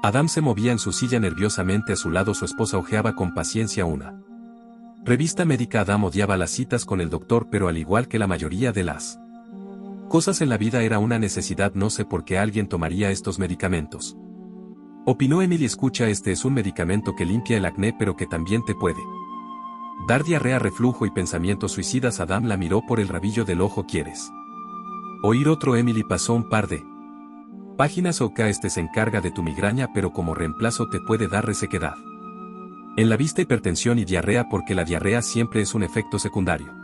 Adam se movía en su silla nerviosamente, a su lado su esposa hojeaba con paciencia una revista médica. Adam odiaba las citas con el doctor, pero al igual que la mayoría de las cosas en la vida era una necesidad. No sé por qué alguien tomaría estos medicamentos, opinó Emily. Escucha, este es un medicamento que limpia el acné, pero que también te puede dar diarrea, reflujo y pensamientos suicidas. Adam la miró por el rabillo del ojo. ¿Quieres oír otro? Emily pasó un par de páginas. OK, este se encarga de tu migraña, pero como reemplazo te puede dar resequedad en la vista, hipertensión y diarrea, porque la diarrea siempre es un efecto secundario.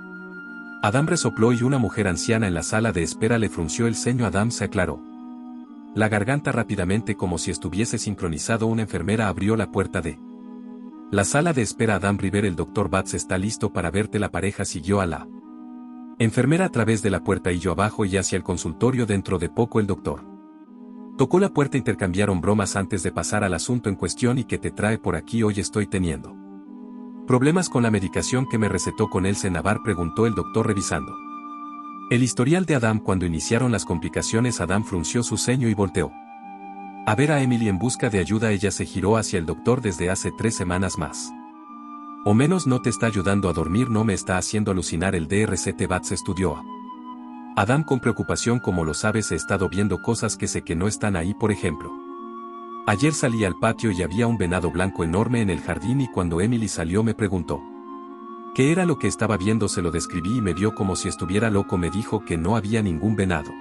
Adam resopló y una mujer anciana en la sala de espera le frunció el ceño. Adam se aclaró la garganta rápidamente como si estuviese sincronizado. Una enfermera abrió la puerta de la sala de espera. Adam River, el Dr. Batts está listo para verte. La pareja siguió a la enfermera a través de la puerta y yo abajo y hacia el consultorio. Dentro de poco el doctor tocó la puerta. Intercambiaron bromas antes de pasar al asunto en cuestión. ¿Y qué te trae por aquí hoy? Estoy teniendo problemas con la medicación que me recetó. ¿Con Else Navar?, preguntó el doctor revisando el historial de Adam. Cuando iniciaron las complicaciones, Adam frunció su ceño y volteó a ver a Emily en busca de ayuda. Ella se giró hacia el doctor. Desde hace 3 semanas más o menos no te está ayudando a dormir, no me está haciendo alucinar. El Dr. Batts estudió a Adam con preocupación. Como lo sabes, he estado viendo cosas que sé que no están ahí. Por ejemplo, ayer salí al patio y había un venado blanco enorme en el jardín, y cuando Emily salió me preguntó qué era lo que estaba viendo. Se lo describí y me vio como si estuviera loco. Me dijo que no había ningún venado.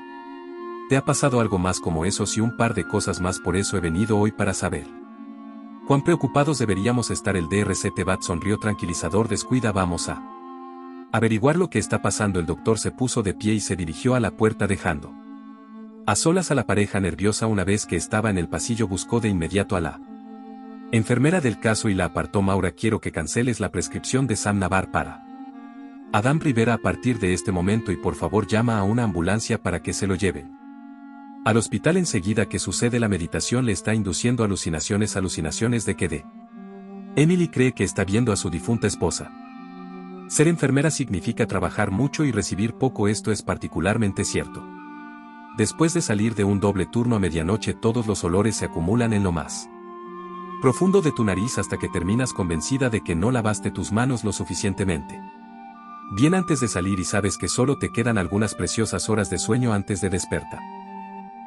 ¿Te ha pasado algo más como eso? Sí, un par de cosas más. Por eso he venido hoy, para saber cuán preocupados deberíamos estar. El Dr. Batts sonrió tranquilizador. Descuida, vamos a averiguar lo que está pasando. El doctor se puso de pie y se dirigió a la puerta, dejando a solas a la pareja nerviosa. Una vez que estaba en el pasillo, buscó de inmediato a la enfermera del caso y la apartó. Maura, quiero que canceles la prescripción de Sam Navar para Adam Rivera a partir de este momento, y por favor llama a una ambulancia para que se lo lleven al hospital enseguida. ¿Qué sucede? La meditación le está induciendo alucinaciones. ¿Alucinaciones de qué? De Emily cree que está viendo a su difunta esposa. Ser enfermera significa trabajar mucho y recibir poco. Esto es particularmente cierto después de salir de un doble turno a medianoche. Todos los olores se acumulan en lo más profundo de tu nariz hasta que terminas convencida de que no lavaste tus manos lo suficientemente bien antes de salir, y sabes que solo te quedan algunas preciosas horas de sueño antes de despertar.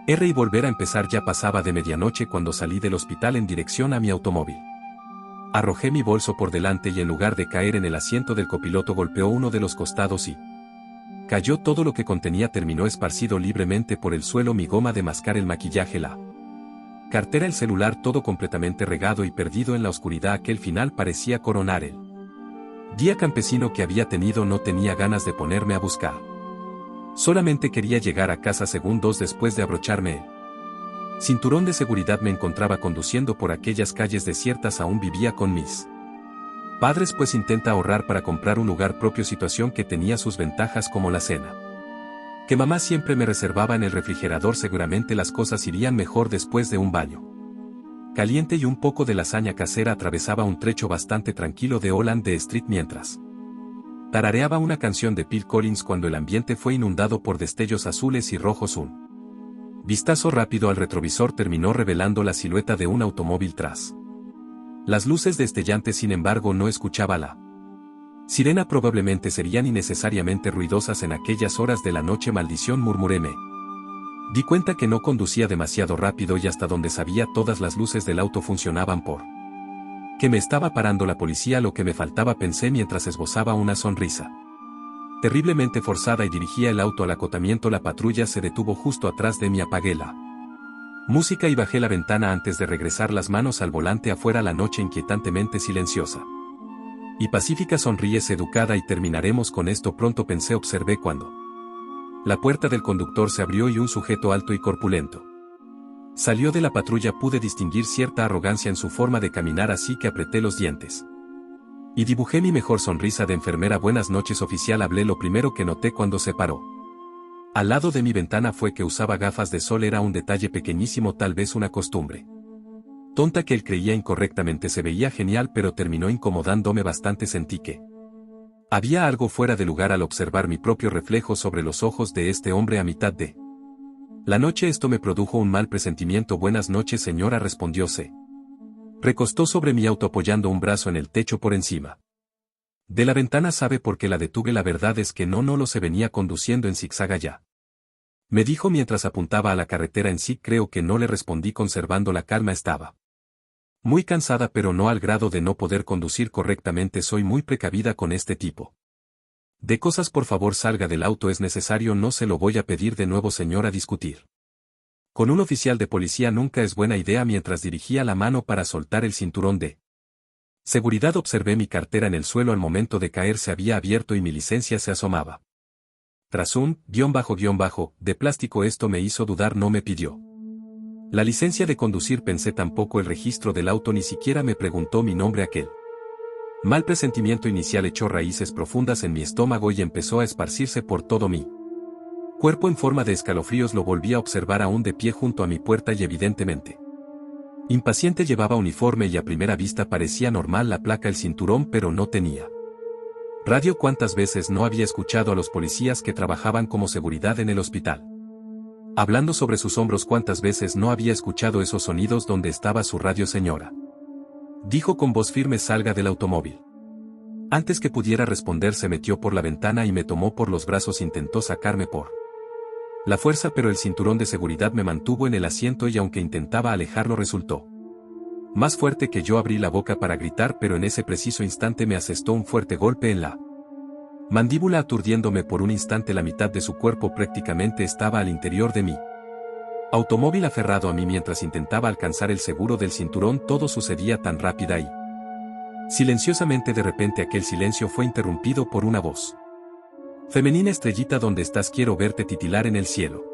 Y volver a empezar. Ya pasaba de medianoche cuando salí del hospital en dirección a mi automóvil. Arrojé mi bolso por delante y en lugar de caer en el asiento del copiloto golpeó uno de los costados y cayó. Todo lo que contenía terminó esparcido libremente por el suelo: mi goma de mascar, el maquillaje, la cartera, el celular, todo completamente regado y perdido en la oscuridad. Aquel final parecía coronar el día campesino que había tenido. No tenía ganas de ponerme a buscar. Solamente quería llegar a casa. Segundos después de abrocharme el cinturón de seguridad me encontraba conduciendo por aquellas calles desiertas. Aún vivía con mis padres, pues intenta ahorrar para comprar un lugar propio, situación que tenía sus ventajas, como la cena que mamá siempre me reservaba en el refrigerador. Seguramente las cosas irían mejor después de un baño caliente y un poco de lasaña casera. Atravesaba un trecho bastante tranquilo de Holland Street mientras tarareaba una canción de Phil Collins cuando el ambiente fue inundado por destellos azules y rojos. Un vistazo rápido al retrovisor terminó revelando la silueta de un automóvil tras las luces destellantes. Sin embargo, no escuchaba la sirena. Probablemente serían innecesariamente ruidosas en aquellas horas de la noche. Maldición, murmuré. Me di cuenta que no conducía demasiado rápido y hasta donde sabía todas las luces del auto funcionaban. ¿Por que me estaba parando la policía? Lo que me faltaba, pensé mientras esbozaba una sonrisa terriblemente forzada y dirigía el auto al acotamiento. La patrulla se detuvo justo atrás de mí. Apagué la música y bajé la ventana antes de regresar las manos al volante. Afuera la noche inquietantemente silenciosa y pacífica. Sonríes, educada, y terminaremos con esto pronto, pensé. Observé cuando la puerta del conductor se abrió y un sujeto alto y corpulento Salió de la patrulla, pude distinguir cierta arrogancia en su forma de caminar, así que apreté los dientes. Y dibujé mi mejor sonrisa de enfermera. Buenas noches, oficial, hablé. Lo primero que noté cuando se paró al lado de mi ventana fue que usaba gafas de sol. Era un detalle pequeñísimo, tal vez una costumbre tonta que él creía incorrectamente. Se veía genial, pero terminó incomodándome bastante. Sentí que había algo fuera de lugar al observar mi propio reflejo sobre los ojos de este hombre a mitad de la noche. Esto me produjo un mal presentimiento. Buenas noches, señora, respondió. Se recostó sobre mi auto apoyando un brazo en el techo por encima de la ventana. ¿Sabe por qué la detuve? La verdad es que no lo se venía conduciendo en zigzag allá, me dijo mientras apuntaba a la carretera en sí. Creo que no le respondí conservando la calma. Estaba muy cansada, pero no al grado de no poder conducir correctamente. Soy muy precavida con este tipo de cosas. Por favor, salga del auto. Es necesario. No se lo voy a pedir de nuevo, señora. Discutir con un oficial de policía nunca es buena idea. Mientras dirigía la mano para soltar el cinturón de seguridad, observé mi cartera en el suelo. Al momento de caer se había abierto y mi licencia se asomaba tras un __ de plástico. Esto me hizo dudar. No me pidió la licencia de conducir, pensé. Tampoco el registro del auto. Ni siquiera me preguntó mi nombre. Aquel mal presentimiento inicial echó raíces profundas en mi estómago y empezó a esparcirse por todo mi cuerpo en forma de escalofríos. Lo volví a observar aún de pie junto a mi puerta y evidentemente impaciente. Llevaba uniforme y a primera vista parecía normal la placa, el cinturón, pero no tenía radio. ¿Cuántas veces no había escuchado a los policías que trabajaban como seguridad en el hospital hablando sobre sus hombros? ¿Cuántas veces no había escuchado esos sonidos? ¿Dónde estaba su radio, señora?, dijo con voz firme. Salga del automóvil. Antes que pudiera responder se metió por la ventana y me tomó por los brazos. Intentó sacarme por la fuerza, pero el cinturón de seguridad me mantuvo en el asiento y aunque intentaba alejarlo resultó más fuerte que yo. Abrí la boca para gritar, pero en ese preciso instante me asestó un fuerte golpe en la mandíbula, aturdiéndome por un instante. La mitad de su cuerpo prácticamente estaba al interior de mí automóvil, aferrado a mí mientras intentaba alcanzar el seguro del cinturón. Todo sucedía tan rápida y silenciosamente. De repente aquel silencio fue interrumpido por una voz femenina. Estrellita, ¿dónde estás? Quiero verte titilar en el cielo.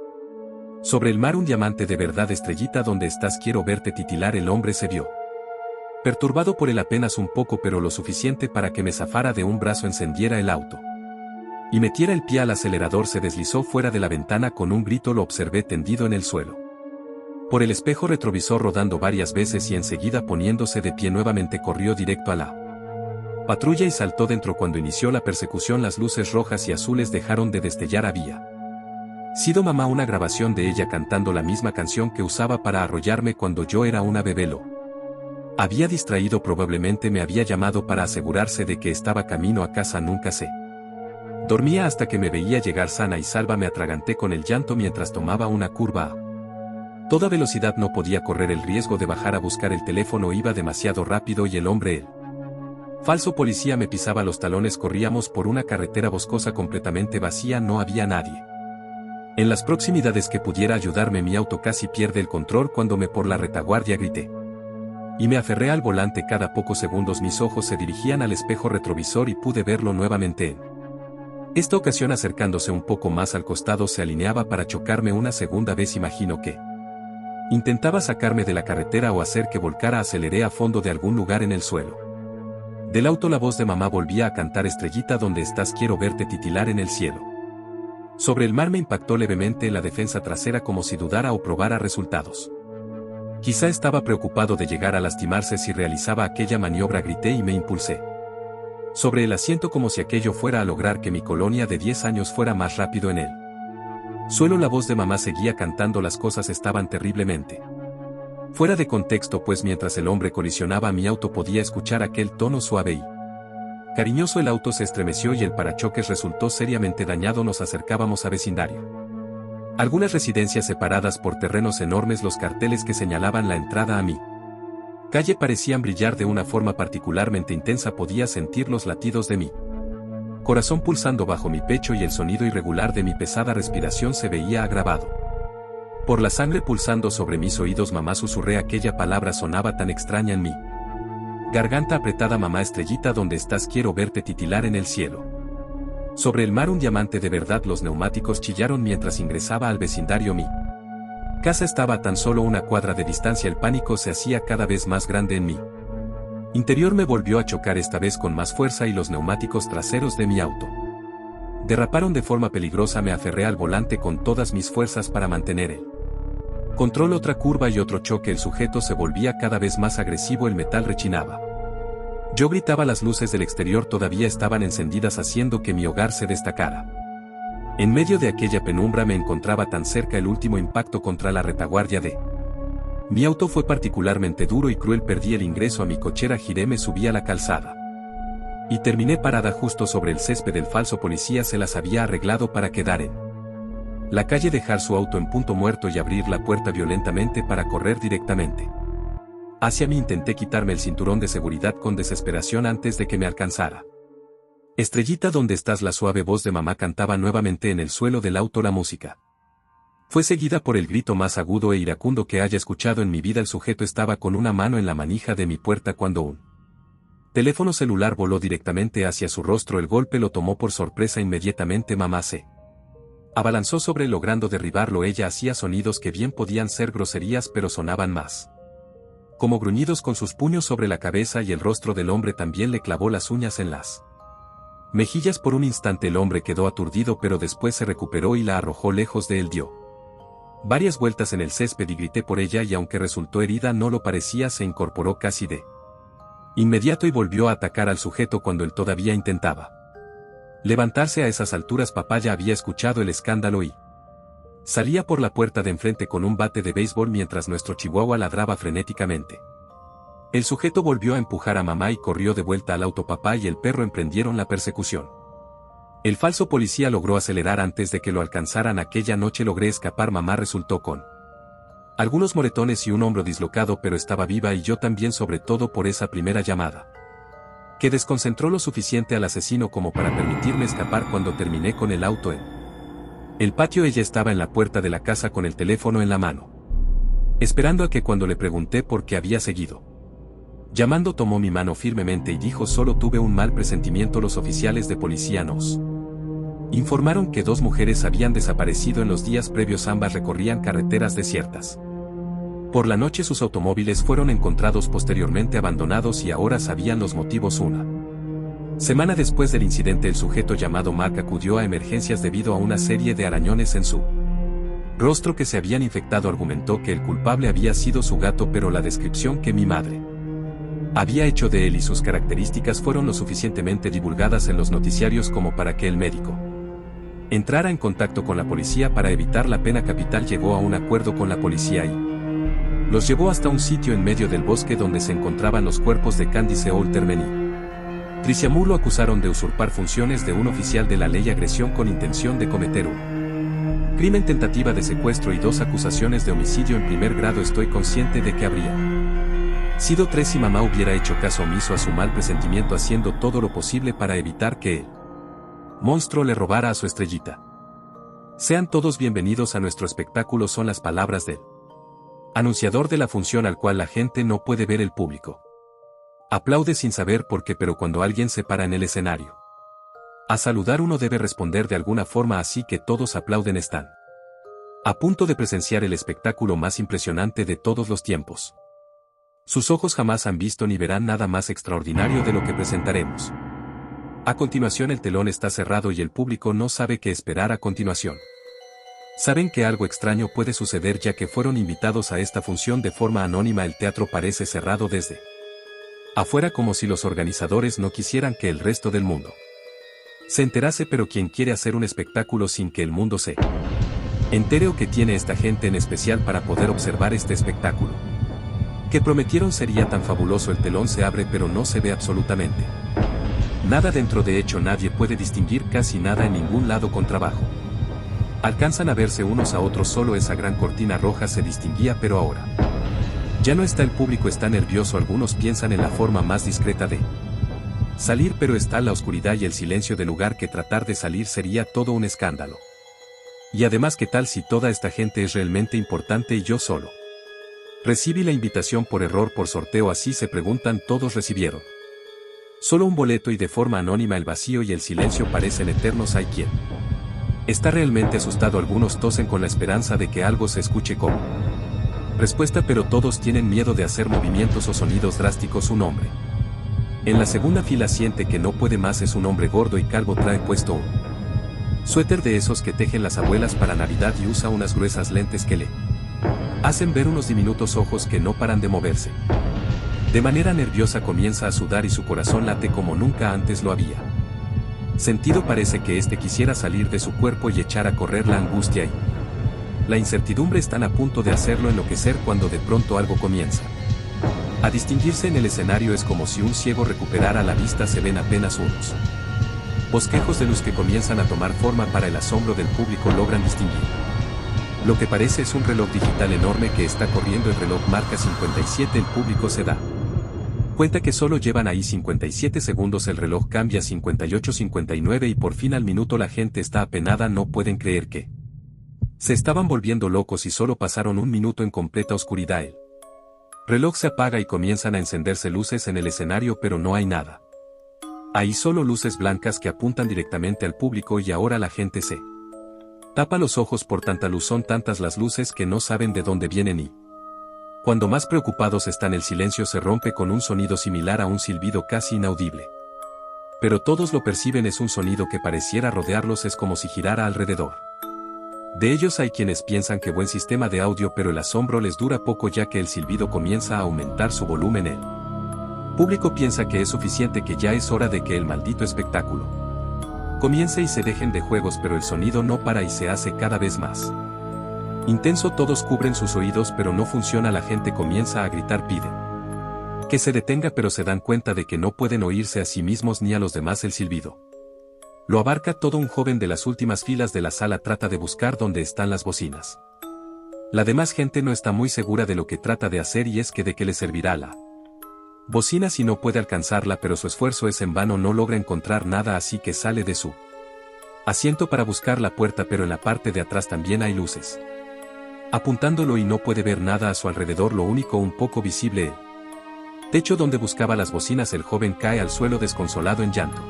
Sobre el mar un diamante de verdad. Estrellita, ¿dónde estás? Quiero verte titilar. El hombre se vio perturbado por él apenas un poco, pero lo suficiente para que me zafara de un brazo, encendiera el auto y metiera el pie al acelerador. Se deslizó fuera de la ventana con un grito. Lo observé tendido en el suelo por el espejo retrovisor, rodando varias veces y enseguida poniéndose de pie nuevamente. Corrió directo a la patrulla y saltó dentro. Cuando inició la persecución las luces rojas y azules dejaron de destellar. Había sido mamá. Una grabación de ella cantando la misma canción que usaba para arrollarme cuando yo era una bebé. Lo había distraído. Probablemente me había llamado para asegurarse de que estaba camino a casa. Nunca sé. Dormía hasta que me veía llegar sana y salva. Me atraganté con el llanto mientras tomaba una curva a toda velocidad. No podía correr el riesgo de bajar a buscar el teléfono. Iba demasiado rápido y el hombre, el falso policía, me pisaba los talones. Corríamos por una carretera boscosa completamente vacía. No había nadie en las proximidades que pudiera ayudarme. Mi auto casi pierde el control cuando por la retaguardia grité y me aferré al volante. Cada pocos segundos mis ojos se dirigían al espejo retrovisor y pude verlo nuevamente. En esta ocasión, acercándose un poco más al costado, se alineaba para chocarme una segunda vez. Imagino que intentaba sacarme de la carretera o hacer que volcara. Aceleré a fondo de algún lugar en el suelo del auto. La voz de mamá volvía a cantar. Estrellita, ¿dónde estás? Quiero verte titilar en el cielo. Sobre el mar me impactó levemente en la defensa trasera, como si dudara o probara resultados. Quizá estaba preocupado de llegar a lastimarse si realizaba aquella maniobra. Grité y me impulsé sobre el asiento como si aquello fuera a lograr que mi colonia de 10 años fuera más rápido en él. Suelo. La voz de mamá seguía cantando. Las cosas estaban terriblemente fuera de contexto, pues mientras el hombre colisionaba mi auto podía escuchar aquel tono suave y cariñoso. El auto se estremeció y el parachoques resultó seriamente dañado. Nos acercábamos a vecindario. Algunas residencias separadas por terrenos enormes. Los carteles que señalaban la entrada a mi calle parecían brillar de una forma particularmente intensa. Podía sentir los latidos de mi corazón pulsando bajo mi pecho y el sonido irregular de mi pesada respiración se veía agravado por la sangre pulsando sobre mis oídos. Mamá, susurré. Aquella palabra sonaba tan extraña en mí garganta apretada. Mamá. Estrellita, ¿dónde estás? Quiero verte titilar en el cielo. Sobre el mar un diamante de verdad. Los neumáticos chillaron mientras ingresaba al vecindario. Mi Casa estaba a tan solo una cuadra de distancia. El pánico se hacía cada vez más grande en mí. Interior me volvió a chocar, esta vez con más fuerza, y los neumáticos traseros de mi auto derraparon de forma peligrosa. Me aferré al volante con todas mis fuerzas para mantener el control. Otra curva y otro choque. El sujeto se volvía cada vez más agresivo. El metal rechinaba. Yo gritaba. Las luces del exterior todavía estaban encendidas, haciendo que mi hogar se destacara. En medio de aquella penumbra me encontraba tan cerca. El último impacto contra la retaguardia de mi auto fue particularmente duro y cruel. Perdí el ingreso a mi cochera, giré, me subí a la calzada y terminé parada justo sobre el césped. El falso policía se las había arreglado para quedar en la calle, dejar su auto en punto muerto y abrir la puerta violentamente para correr directamente hacia mí. Intenté quitarme el cinturón de seguridad con desesperación antes de que me alcanzara. Estrellita, ¿dónde estás? La suave voz de mamá cantaba nuevamente en el suelo del auto. La música fue seguida por el grito más agudo e iracundo que haya escuchado en mi vida. El sujeto estaba con una mano en la manija de mi puerta cuando un teléfono celular voló directamente hacia su rostro. El golpe lo tomó por sorpresa. Inmediatamente mamá se abalanzó sobre él, logrando derribarlo. Ella hacía sonidos que bien podían ser groserías, pero sonaban más como gruñidos, con sus puños sobre la cabeza, y el rostro del hombre también le clavó las uñas en las mejillas. Por un instante el hombre quedó aturdido, pero después se recuperó y la arrojó lejos de él. Dio varias vueltas en el césped y grité por ella, y aunque resultó herida no lo parecía. Se incorporó casi de inmediato y volvió a atacar al sujeto cuando él todavía intentaba levantarse. A esas alturas papá ya había escuchado el escándalo y salía por la puerta de enfrente con un bate de béisbol mientras nuestro chihuahua ladraba frenéticamente. El sujeto volvió a empujar a mamá y corrió de vuelta al auto. Papá y el perro emprendieron la persecución. El falso policía logró acelerar antes de que lo alcanzaran. Aquella noche logré escapar. Mamá resultó con algunos moretones y un hombro dislocado, pero estaba viva, y yo también, sobre todo por esa primera llamada que desconcentró lo suficiente al asesino como para permitirme escapar. Cuando terminé con el auto en el patio, ella estaba en la puerta de la casa con el teléfono en la mano, esperando a que, cuando le pregunté por qué había seguido llamando, tomó mi mano firmemente y dijo: solo tuve un mal presentimiento. Los oficiales de policía nos informaron que 2 mujeres habían desaparecido en los días previos. Ambas recorrían carreteras desiertas. Por la noche sus automóviles fueron encontrados posteriormente abandonados, y ahora sabían los motivos. Una semana después del incidente, el sujeto llamado Mark acudió a emergencias debido a una serie de arañones en su rostro que se habían infectado. Argumentó que el culpable había sido su gato, pero la descripción que mi madre había hecho de él y sus características fueron lo suficientemente divulgadas en los noticiarios como para que el médico entrara en contacto con la policía para evitar la pena capital. Llegó a un acuerdo con la policía y los llevó hasta un sitio en medio del bosque donde se encontraban los cuerpos de Candice Oltermen y Tricia Moore. Lo acusaron de usurpar funciones de un oficial de la ley, agresión con intención de cometer un crimen, tentativa de secuestro y 2 acusaciones de homicidio en primer grado. Estoy consciente de que habría sido 3 si mamá hubiera hecho caso omiso a su mal presentimiento, haciendo todo lo posible para evitar que el monstruo le robara a su estrellita. Sean todos bienvenidos a nuestro espectáculo, son las palabras del anunciador de la función, al cual la gente no puede ver. El público aplaude sin saber por qué, pero cuando alguien se para en el escenario a saludar, uno debe responder de alguna forma, así que todos aplauden. Están a punto de presenciar el espectáculo más impresionante de todos los tiempos. Sus ojos jamás han visto ni verán nada más extraordinario de lo que presentaremos. A continuación, el telón está cerrado y el público no sabe qué esperar a continuación. Saben que algo extraño puede suceder, ya que fueron invitados a esta función de forma anónima. El teatro parece cerrado desde afuera, como si los organizadores no quisieran que el resto del mundo se enterase, pero ¿quién quiere hacer un espectáculo sin que el mundo se entere? ¿O qué tiene esta gente en especial para poder observar este espectáculo que prometieron sería tan fabuloso? El telón se abre, pero no se ve absolutamente nada dentro. De hecho, nadie puede distinguir casi nada en ningún lado con trabajo. Alcanzan a verse unos a otros, solo esa gran cortina roja se distinguía, pero ahora ya no está. El público está nervioso, algunos piensan en la forma más discreta de salir, pero está la oscuridad y el silencio del lugar, que tratar de salir sería todo un escándalo. Y además, ¿qué tal si toda esta gente es realmente importante y yo solo recibí la invitación por error, por sorteo? Así se preguntan todos. Recibieron solo un boleto y de forma anónima. El vacío y el silencio parecen eternos. Hay quien Está realmente asustado. Algunos tosen con la esperanza de que algo se escuche como respuesta, pero todos tienen miedo de hacer movimientos o sonidos drásticos. Un hombre en la segunda fila siente que no puede más. Es un hombre gordo y calvo, trae puesto un suéter de esos que tejen las abuelas para Navidad y usa unas gruesas lentes que le hacen ver unos diminutos ojos que no paran de moverse. De manera nerviosa comienza a sudar y su corazón late como nunca antes lo había sentido. Parece que quisiera salir de su cuerpo y echar a correr. La angustia y la incertidumbre están a punto de hacerlo enloquecer cuando de pronto algo comienza a distinguirse en el escenario. Es como si un ciego recuperara la vista. Se ven apenas unos bosquejos de luz que comienzan a tomar forma. Para el asombro del público logran distinguir lo que parece es un reloj digital enorme que está corriendo. El reloj marca 57. El público se da cuenta que solo llevan ahí 57 segundos. El reloj cambia a 58-59 y por fin al minuto la gente está apenada. No pueden creer que se estaban volviendo locos y solo pasaron un minuto en completa oscuridad. El reloj se apaga y comienzan a encenderse luces en el escenario, pero no hay nada. Hay solo luces blancas que apuntan directamente al público y ahora la gente se tapa los ojos por tanta luz. Son tantas las luces que no saben de dónde vienen y cuando más preocupados están, el silencio se rompe con un sonido similar a un silbido casi inaudible. Pero todos lo perciben. Es un sonido que pareciera rodearlos. Es como si girara alrededor de ellos. Hay quienes piensan que buen sistema de audio, pero el asombro les dura poco ya que el silbido comienza a aumentar su volumen. El público piensa que es suficiente, que ya es hora de que el maldito espectáculo comience y se dejen de juegos, pero el sonido no para y se hace cada vez más intenso. Todos cubren sus oídos, pero no funciona. La gente comienza a gritar, piden que se detenga, pero se dan cuenta de que no pueden oírse a sí mismos ni a los demás. El silbido lo abarca todo. Un joven de las últimas filas de la sala trata de buscar dónde están las bocinas. La demás gente no está muy segura de lo que trata de hacer y es que de qué le servirá la bocina si no puede alcanzarla, pero su esfuerzo es en vano. No logra encontrar nada, así que sale de su asiento para buscar la puerta, pero en la parte de atrás también hay luces apuntándolo y no puede ver nada a su alrededor. Lo único un poco visible el techo donde buscaba las bocinas. El joven cae al suelo desconsolado en llanto.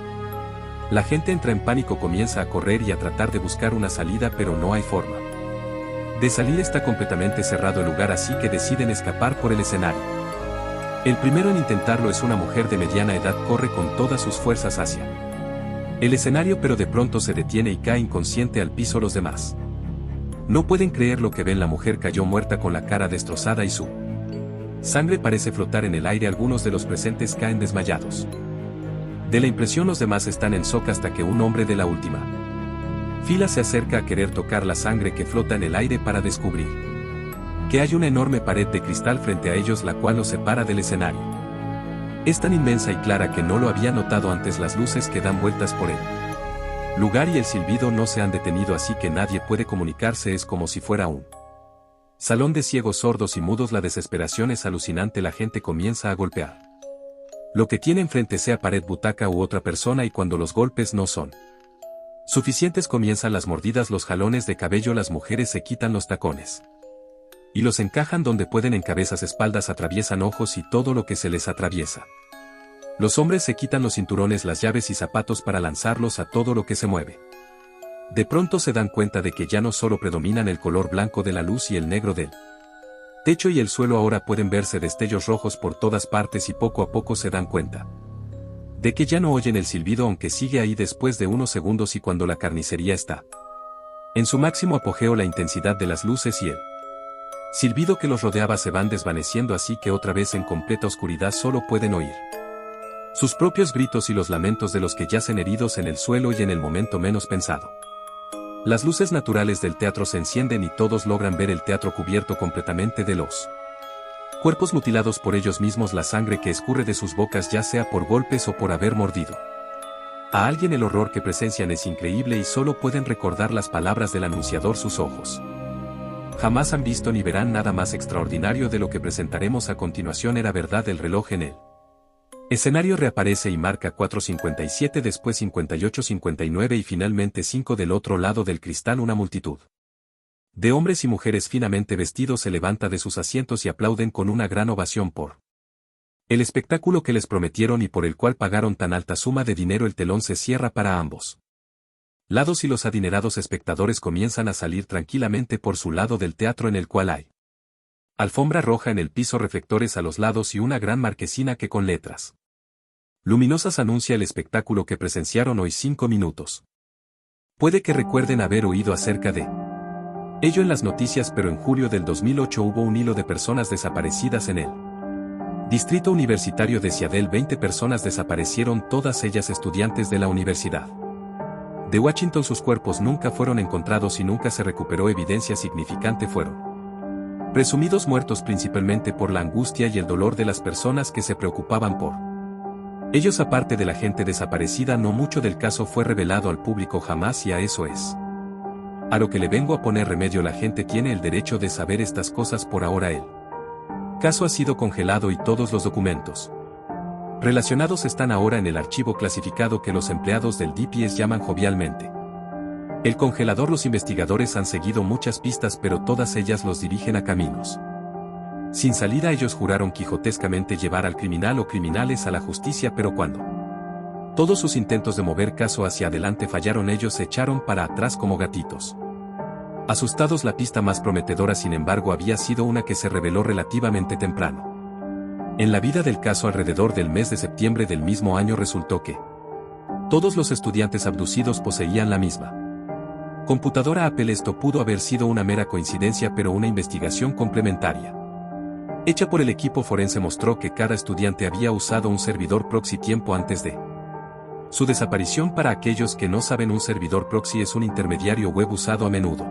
La gente entra en pánico, comienza a correr y a tratar de buscar una salida, pero no hay forma de salir. Está completamente cerrado el lugar, así que deciden escapar por el escenario. El primero en intentarlo es una mujer de mediana edad. Corre con todas sus fuerzas hacia el escenario, pero de pronto se detiene y cae inconsciente al piso. Los demás no pueden creer lo que ven. La mujer cayó muerta con la cara destrozada y su sangre parece flotar en el aire. Algunos de los presentes caen desmayados de la impresión. Los demás están en shock hasta que un hombre de la última fila se acerca a querer tocar la sangre que flota en el aire para descubrir que hay una enorme pared de cristal frente a ellos, la cual los separa del escenario. Es tan inmensa y clara que no lo había notado antes. Las luces que dan vueltas por él lugar y el silbido no se han detenido, así que nadie puede comunicarse. Es como si fuera un salón de ciegos, sordos y mudos. La desesperación es alucinante. La gente comienza a golpear lo que tiene enfrente, sea pared, butaca u otra persona, y cuando los golpes no son suficientes comienzan las mordidas, los jalones de cabello. Las mujeres se quitan los tacones y los encajan donde pueden, en cabezas, espaldas, atraviesan ojos y todo lo que se les atraviesa. Los hombres se quitan los cinturones, las llaves y zapatos para lanzarlos a todo lo que se mueve. De pronto se dan cuenta de que ya no solo predominan el color blanco de la luz y el negro del techo y el suelo, ahora pueden verse destellos rojos por todas partes y poco a poco se dan cuenta de que ya no oyen el silbido, aunque sigue ahí después de unos segundos, y cuando la carnicería está en su máximo apogeo, la intensidad de las luces y el silbido que los rodeaba se van desvaneciendo, así que otra vez en completa oscuridad solo pueden oír sus propios gritos y los lamentos de los que yacen heridos en el suelo y en el momento menos pensado. Las luces naturales del teatro se encienden y todos logran ver el teatro cubierto completamente de los cuerpos mutilados por ellos mismos, la sangre que escurre de sus bocas, ya sea por golpes o por haber mordido a alguien. El horror que presencian es increíble y solo pueden recordar las palabras del anunciador. Sus ojos jamás han visto ni verán nada más extraordinario de lo que presentaremos a continuación. Era verdad. El reloj en él escenario reaparece y marca 4:57, después 58:59 y finalmente 5. Del otro lado del cristal, una multitud de hombres y mujeres finamente vestidos se levanta de sus asientos y aplauden con una gran ovación por el espectáculo que les prometieron y por el cual pagaron tan alta suma de dinero. El telón se cierra para ambos lados y los adinerados espectadores comienzan a salir tranquilamente por su lado del teatro en el cual hay alfombra roja en el piso, reflectores a los lados y una gran marquesina que con letras luminosas anuncia el espectáculo que presenciaron hoy 5 minutos. Puede que recuerden haber oído acerca de ello en las noticias, pero en julio del 2008 hubo un hilo de personas desaparecidas en el Distrito Universitario de Seattle. 20 personas desaparecieron, todas ellas estudiantes de la Universidad de Washington. Sus cuerpos nunca fueron encontrados y nunca se recuperó evidencia significante. Fueron presumidos muertos principalmente por la angustia y el dolor de las personas que se preocupaban por ellos. Aparte de la gente desaparecida, no mucho del caso fue revelado al público jamás, y a eso es a lo que le vengo a poner remedio. La gente tiene el derecho de saber estas cosas. Por ahora el caso ha sido congelado y todos los documentos relacionados están ahora en el archivo clasificado que los empleados del DPS llaman jovialmente el congelador. Los investigadores han seguido muchas pistas, pero todas ellas los dirigen a caminos sin salida. Ellos juraron quijotescamente llevar al criminal o criminales a la justicia, pero cuando todos sus intentos de mover caso hacia adelante fallaron, ellos se echaron para atrás como gatitos asustados. La pista más prometedora, sin embargo, había sido una que se reveló relativamente temprano en la vida del caso. Alrededor del mes de septiembre del mismo año resultó que todos los estudiantes abducidos poseían la misma computadora Apple. Esto pudo haber sido una mera coincidencia, pero una investigación complementaria hecha por el equipo forense mostró que cada estudiante había usado un servidor proxy tiempo antes de su desaparición. Para aquellos que no saben, un servidor proxy es un intermediario web usado a menudo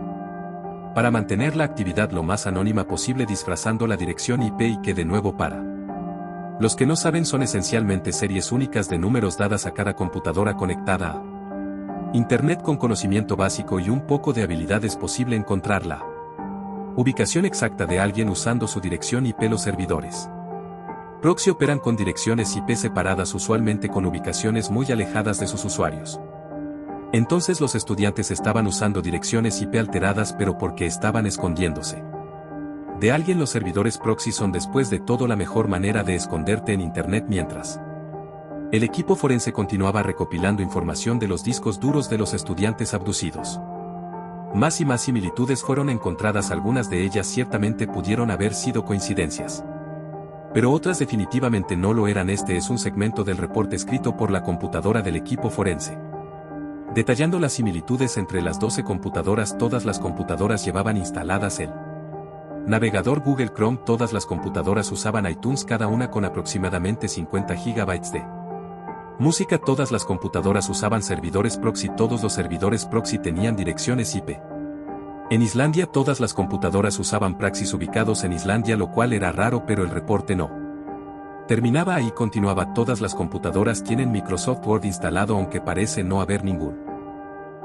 para mantener la actividad lo más anónima posible, disfrazando la dirección IP, y que, de nuevo, para los que no saben, son esencialmente series únicas de números dadas a cada computadora conectada a Internet. Con conocimiento básico y un poco de habilidad es posible encontrar la ubicación exacta de alguien usando su dirección IP. Los servidores proxy operan con direcciones IP separadas, usualmente con ubicaciones muy alejadas de sus usuarios. Entonces los estudiantes estaban usando direcciones IP alteradas, pero porque estaban escondiéndose de alguien. Los servidores proxy son, después de todo, la mejor manera de esconderte en Internet. Mientras el equipo forense continuaba recopilando información de los discos duros de los estudiantes abducidos, más y más similitudes fueron encontradas. Algunas de ellas ciertamente pudieron haber sido coincidencias, pero otras definitivamente no lo eran. Este es un segmento del reporte escrito por la computadora del equipo forense, detallando las similitudes entre las 12 computadoras. Todas las computadoras llevaban instaladas el navegador Google Chrome. Todas las computadoras usaban iTunes, cada una con aproximadamente 50 GB de música. Todas las computadoras usaban servidores proxy. Todos los servidores proxy tenían direcciones IP en Islandia. Todas las computadoras usaban proxies ubicados en Islandia, lo cual era raro, pero el reporte no terminaba ahí. Continuaba: todas las computadoras tienen Microsoft Word instalado, aunque parece no haber ningún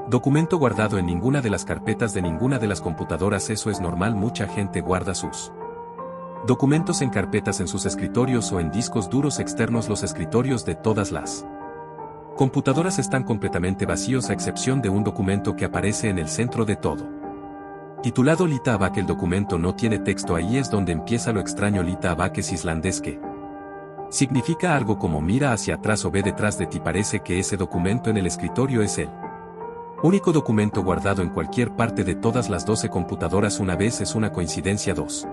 documento guardado en ninguna de las carpetas de ninguna de las computadoras. Eso es normal, mucha gente guarda sus documentos en carpetas en sus escritorios o en discos duros externos. Los escritorios de todas las computadoras están completamente vacíos, a excepción de un documento que aparece en el centro de todo, titulado Lita Abak. El documento no tiene texto. Ahí es donde empieza lo extraño. Lita Abak es islandés, que significa algo como mira hacia atrás o ve detrás de ti. Parece que ese documento en el escritorio es el único documento guardado en cualquier parte de todas las 12 computadoras. Una vez es una coincidencia, dos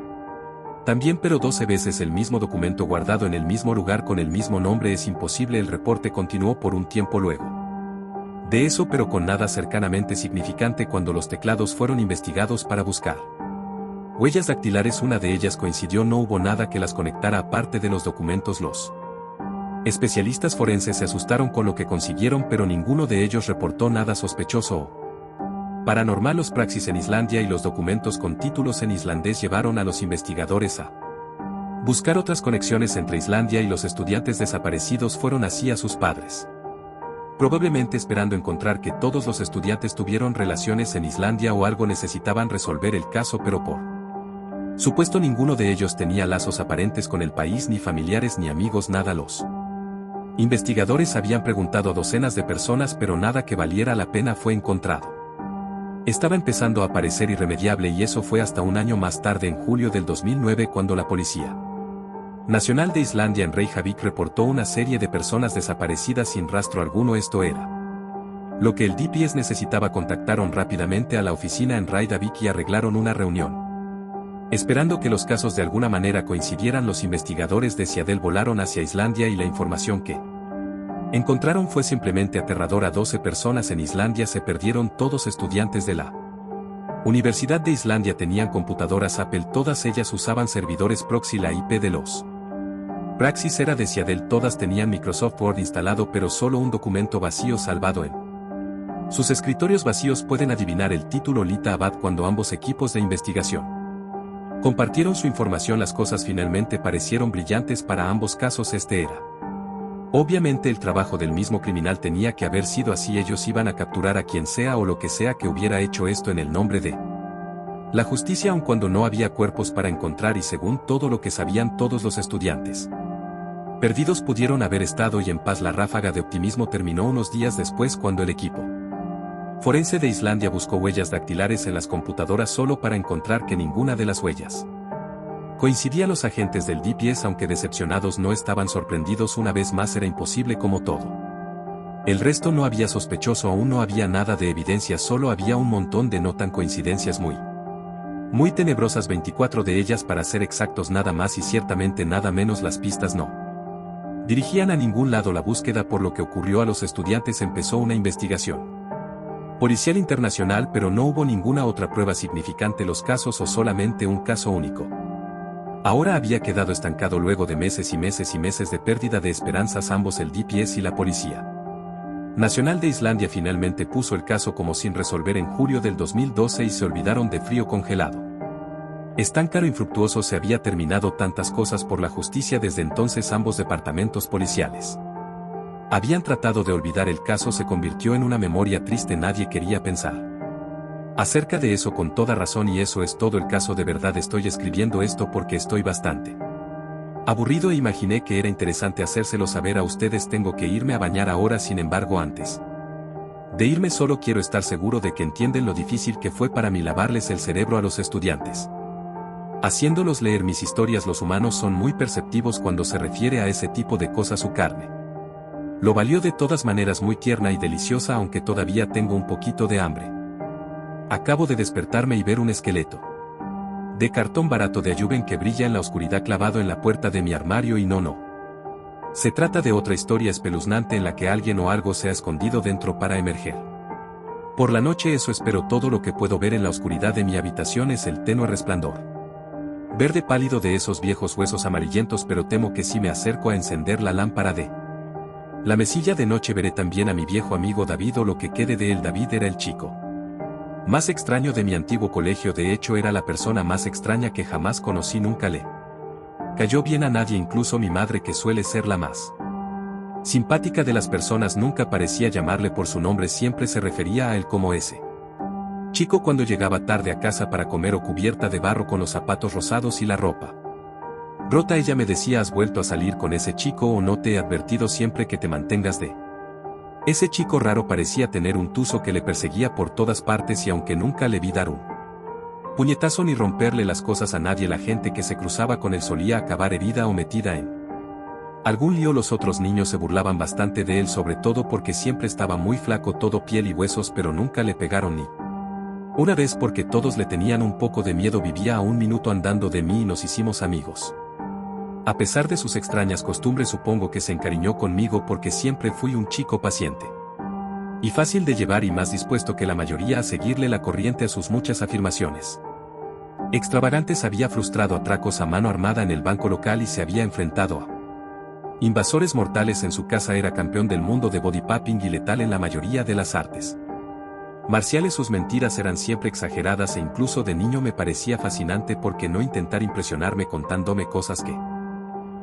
también, pero 12 veces el mismo documento guardado en el mismo lugar con el mismo nombre es imposible. El reporte continuó por un tiempo luego de eso, pero con nada cercanamente significante. Cuando los teclados fueron investigados para buscar huellas dactilares, una de ellas coincidió. No hubo nada que las conectara aparte de los documentos. Los especialistas forenses se asustaron con lo que consiguieron, pero ninguno de ellos reportó nada sospechoso o paranormal. Los praxis en Islandia y los documentos con títulos en islandés llevaron a los investigadores a buscar otras conexiones entre Islandia y los estudiantes desaparecidos. Fueron así a sus padres, probablemente esperando encontrar que todos los estudiantes tuvieron relaciones en Islandia o algo. Necesitaban resolver el caso, pero por supuesto ninguno de ellos tenía lazos aparentes con el país, ni familiares ni amigos, nada. Los investigadores habían preguntado a docenas de personas, pero nada que valiera la pena fue encontrado. Estaba empezando a parecer irremediable, y eso fue hasta un año más tarde, en julio del 2009, cuando la Policía Nacional de Islandia en Reykjavik reportó una serie de personas desaparecidas sin rastro alguno. Esto era Lo que el DPS necesitaba. Contactaron rápidamente a la oficina en Reykjavik y arreglaron una reunión. Esperando que los casos de alguna manera coincidieran, los investigadores de Seattle volaron hacia Islandia y la información que encontraron fue simplemente aterradora. 12 personas en Islandia se perdieron, todos estudiantes de la Universidad de Islandia. Tenían computadoras Apple, todas ellas usaban servidores proxy. La IP de los Praxis era de Seattle, todas tenían Microsoft Word instalado, pero solo un documento vacío salvado en sus escritorios vacíos. Pueden adivinar el título: Lita Abad. Cuando ambos equipos de investigación compartieron su información, las cosas finalmente parecieron brillantes para ambos casos. Este era obviamente el trabajo del mismo criminal, tenía que haber sido así. Ellos iban a capturar a quien sea o lo que sea que hubiera hecho esto en el nombre de la justicia, aun cuando no había cuerpos para encontrar y según todo lo que sabían todos los estudiantes perdidos pudieron haber estado y en paz. La ráfaga de optimismo terminó unos días después cuando el equipo forense de Islandia buscó huellas dactilares en las computadoras solo para encontrar que ninguna de las huellas coincidía. Los agentes del DPS, aunque decepcionados, no estaban sorprendidos. Una vez más era imposible como todo el resto. No había sospechoso, aún no había nada de evidencia, solo había un montón de no tan coincidencias muy tenebrosas, 24 de ellas para ser exactos, nada más y ciertamente nada menos. Las pistas no dirigían a ningún lado. La búsqueda por lo que ocurrió a los estudiantes empezó una investigación policial internacional, pero no hubo ninguna otra prueba significante. Los casos, o solamente un caso único, ahora había quedado estancado luego de meses y meses y meses de pérdida de esperanzas. Ambos, el DPS y la Policía Nacional de Islandia, finalmente puso el caso como sin resolver en julio del 2012 y se olvidaron de Frío Congelado. Estancaro infructuoso. Se había terminado tantas cosas por la justicia desde entonces. Ambos departamentos policiales habían tratado de olvidar el caso. Se convirtió en una memoria triste. Nadie quería pensar acerca de eso, con toda razón, y eso es todo el caso. De verdad estoy escribiendo esto porque estoy bastante aburrido e imaginé que era interesante hacérselo saber a ustedes. Tengo que irme a bañar ahora, sin embargo, antes de irme solo quiero estar seguro de que entienden lo difícil que fue para mí lavarles el cerebro a los estudiantes, haciéndolos leer mis historias. Los humanos son muy perceptivos cuando se refiere a ese tipo de cosas. Su carne lo valió de todas maneras, muy tierna y deliciosa, aunque todavía tengo un poquito de hambre. Acabo de despertarme y ver un esqueleto de cartón barato de Ayuben que brilla en la oscuridad clavado en la puerta de mi armario y no. Se trata de otra historia espeluznante en la que alguien o algo se ha escondido dentro para emerger por la noche. Eso espero. Todo lo que puedo ver en la oscuridad de mi habitación es el tenue resplandor verde pálido de esos viejos huesos amarillentos, pero temo que si me acerco a encender la lámpara de la mesilla de noche veré también a mi viejo amigo David, o lo que quede de él. David era el chico más extraño de mi antiguo colegio. De hecho, era la persona más extraña que jamás conocí. Nunca le cayó bien a nadie, incluso mi madre, que suele ser la más simpática de las personas. Nunca parecía llamarle por su nombre, siempre se refería a él como ese chico cuando llegaba tarde a casa para comer o cubierta de barro con los zapatos rosados y la ropa rota. Ella me decía: ¿has vuelto a salir con ese chico o no te he advertido siempre que te mantengas de ese chico raro? Parecía tener un tuzo que le perseguía por todas partes y aunque nunca le vi dar un puñetazo ni romperle las cosas a nadie, la gente que se cruzaba con él solía acabar herida o metida en algún lío. Los otros niños se burlaban bastante de él, sobre todo porque siempre estaba muy flaco, todo piel y huesos, pero nunca le pegaron ni una vez porque todos le tenían un poco de miedo. Vivía a un minuto andando de mí y nos hicimos amigos. A pesar de sus extrañas costumbres, supongo que se encariñó conmigo porque siempre fui un chico paciente y fácil de llevar y más dispuesto que la mayoría a seguirle la corriente a sus muchas afirmaciones extravagantes. Había frustrado atracos a mano armada en el banco local y se había enfrentado a invasores mortales en su casa. Era campeón del mundo de body popping y letal en la mayoría de las artes marciales. Sus mentiras eran siempre exageradas e incluso de niño me parecía fascinante porque no intentar impresionarme contándome cosas que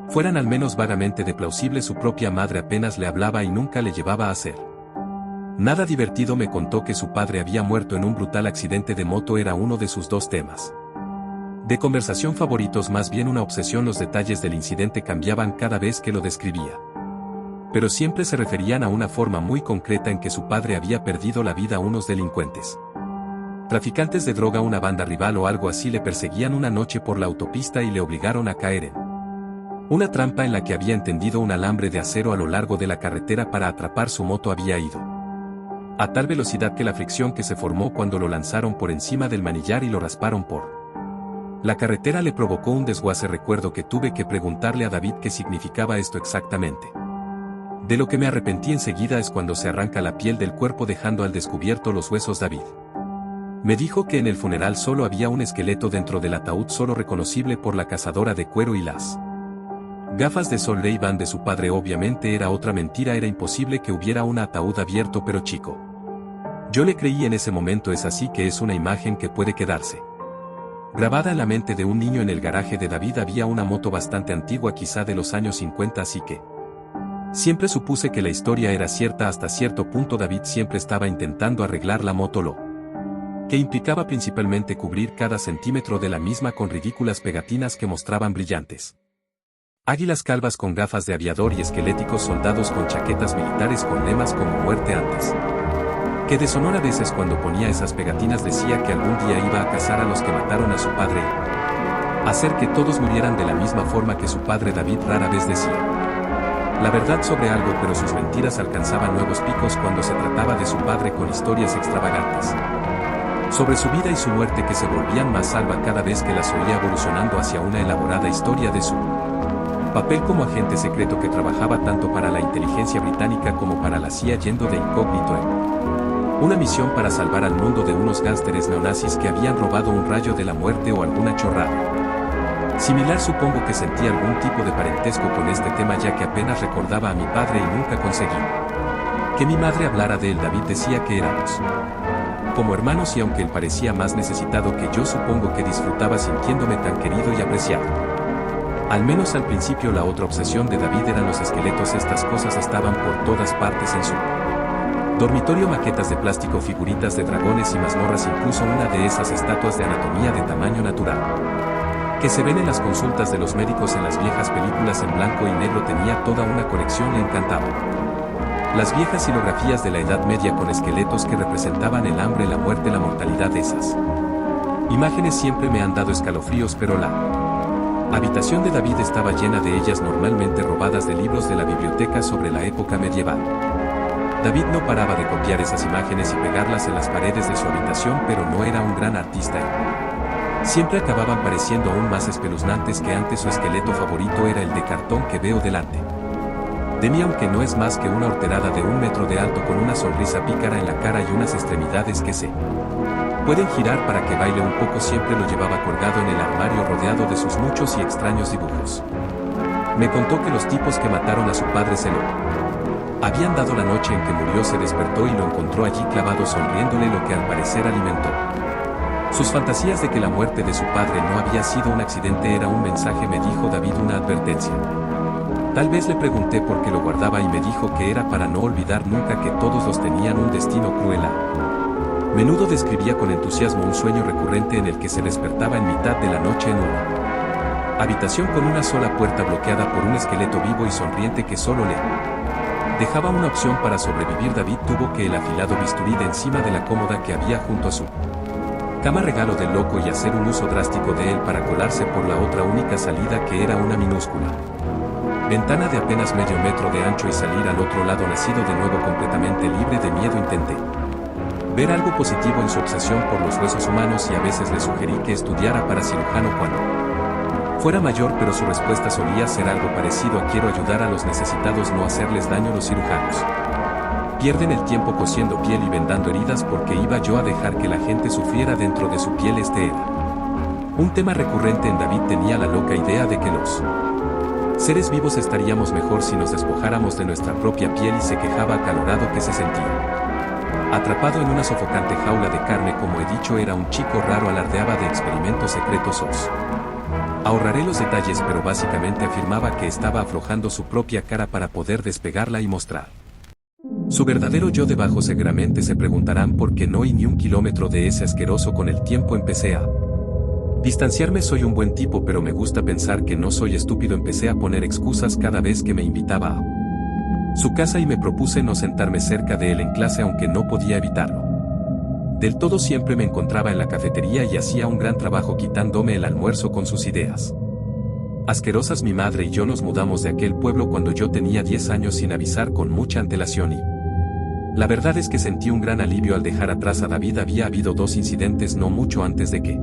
fueran al menos vagamente de plausible. Su propia madre apenas le hablaba y nunca le llevaba a hacer nada divertido. Me contó que su padre había muerto en un brutal accidente de moto. Era uno de sus dos temas de conversación favoritos, más bien una obsesión. Los detalles del incidente cambiaban cada vez que lo describía, pero siempre se referían a una forma muy concreta en que su padre había perdido la vida. Unos delincuentes, traficantes de droga, una banda rival o algo así, le perseguían una noche por la autopista y le obligaron a caer en una trampa en la que había tendido un alambre de acero a lo largo de la carretera para atrapar su moto. Había ido a tal velocidad que la fricción que se formó cuando lo lanzaron por encima del manillar y lo rasparon por la carretera le provocó un desguace. Recuerdo que tuve que preguntarle a David qué significaba esto exactamente. De lo que me arrepentí enseguida es cuando se arranca la piel del cuerpo dejando al descubierto los huesos. David me dijo que en el funeral solo había un esqueleto dentro del ataúd, solo reconocible por la cazadora de cuero y las gafas de sol Ray-Ban de su padre. Obviamente era otra mentira, era imposible que hubiera un ataúd abierto, pero chico, yo le creí en ese momento. Es así que es una imagen que puede quedarse grabada en la mente de un niño. En el garaje de David había una moto bastante antigua, quizá de los años 50, así que siempre supuse que la historia era cierta hasta cierto punto. David siempre estaba intentando arreglar la moto, lo que implicaba principalmente cubrir cada centímetro de la misma con ridículas pegatinas que mostraban brillantes águilas calvas con gafas de aviador y esqueléticos soldados con chaquetas militares con lemas como muerte antes que deshonor. A veces cuando ponía esas pegatinas decía que algún día iba a cazar a los que mataron a su padre y hacer que todos murieran de la misma forma que su padre. David rara vez decía la verdad sobre algo, pero sus mentiras alcanzaban nuevos picos cuando se trataba de su padre, con historias extravagantes sobre su vida y su muerte que se volvían más salva cada vez que las oía, evolucionando hacia una elaborada historia de su papel como agente secreto que trabajaba tanto para la inteligencia británica como para la CIA, yendo de incógnito en una misión para salvar al mundo de unos gánsteres neonazis que habían robado un rayo de la muerte o alguna chorrada similar. Supongo que sentí algún tipo de parentesco con este tema, ya que apenas recordaba a mi padre y nunca conseguí que mi madre hablara de él. David decía que éramos como hermanos, y aunque él parecía más necesitado que yo, supongo que disfrutaba sintiéndome tan querido y apreciado. Al menos al principio. La otra obsesión de David eran los esqueletos. Estas cosas estaban por todas partes en su dormitorio: maquetas de plástico, figuritas de dragones y mazmorras, incluso una de esas estatuas de anatomía de tamaño natural que se ven en las consultas de los médicos en las viejas películas en blanco y negro. Tenía toda una colección, le encantaba las viejas silografías de la Edad Media con esqueletos que representaban el hambre, la muerte, la mortalidad. Esas imágenes siempre me han dado escalofríos, pero la habitación de David estaba llena de ellas, normalmente robadas de libros de la biblioteca sobre la época medieval. David no paraba de copiar esas imágenes y pegarlas en las paredes de su habitación, pero no era un gran artista y siempre acababan pareciendo aún más espeluznantes que antes. Su esqueleto favorito era el de cartón que veo delante de mí, aunque no es más que una horterada de 1 metro de alto con una sonrisa pícara en la cara y unas extremidades que se pueden girar para que baile un poco. Siempre lo llevaba colgado en el armario, rodeado de sus muchos y extraños dibujos. Me contó que los tipos que mataron a su padre se lo habían dado la noche en que murió. Se despertó y lo encontró allí clavado, sonriéndole, lo que al parecer alimentó sus fantasías de que la muerte de su padre no había sido un accidente, era un mensaje. Me dijo David, una advertencia. Tal vez le pregunté por qué lo guardaba y me dijo que era para no olvidar nunca que todos los tenían un destino cruel. A menudo describía con entusiasmo un sueño recurrente en el que se despertaba en mitad de la noche en una habitación con una sola puerta bloqueada por un esqueleto vivo y sonriente que solo le dejaba una opción para sobrevivir. David tuvo que el afilado bisturí de encima de la cómoda que había junto a su cama, regalo del loco, y hacer un uso drástico de él para colarse por la otra única salida, que era una minúscula ventana de apenas medio metro de ancho, y salir al otro lado. Nacido de nuevo completamente libre de miedo, intenté ver algo positivo en su obsesión por los huesos humanos, y a veces le sugerí que estudiara para cirujano cuando fuera mayor, pero su respuesta solía ser algo parecido a: quiero ayudar a los necesitados, no hacerles daño. Los cirujanos pierden el tiempo cosiendo piel y vendando heridas, porque iba yo a dejar que la gente sufriera dentro de su piel. Este era un tema recurrente en David. Tenía la loca idea de que los seres vivos estaríamos mejor si nos despojáramos de nuestra propia piel, y se quejaba acalorado que se sentía atrapado en una sofocante jaula de carne. Como he dicho, era un chico raro, alardeaba de experimentos secretos. Ahorraré los detalles, pero básicamente afirmaba que estaba aflojando su propia cara para poder despegarla y mostrar su verdadero yo debajo. Seguramente se preguntarán por qué no y ni un kilómetro de ese asqueroso. Con el tiempo empecé a distanciarme. Soy un buen tipo, pero me gusta pensar que no soy estúpido. Empecé a poner excusas cada vez que me invitaba a su casa y me propuse no sentarme cerca de él en clase, aunque no podía evitarlo del todo. Siempre me encontraba en la cafetería y hacía un gran trabajo quitándome el almuerzo con sus ideas asquerosas. Mi madre y yo nos mudamos de aquel pueblo cuando yo tenía 10 años sin avisar, con mucha antelación, y La verdad es que sentí un gran alivio al dejar atrás a David. Había habido 2 incidentes no mucho antes de que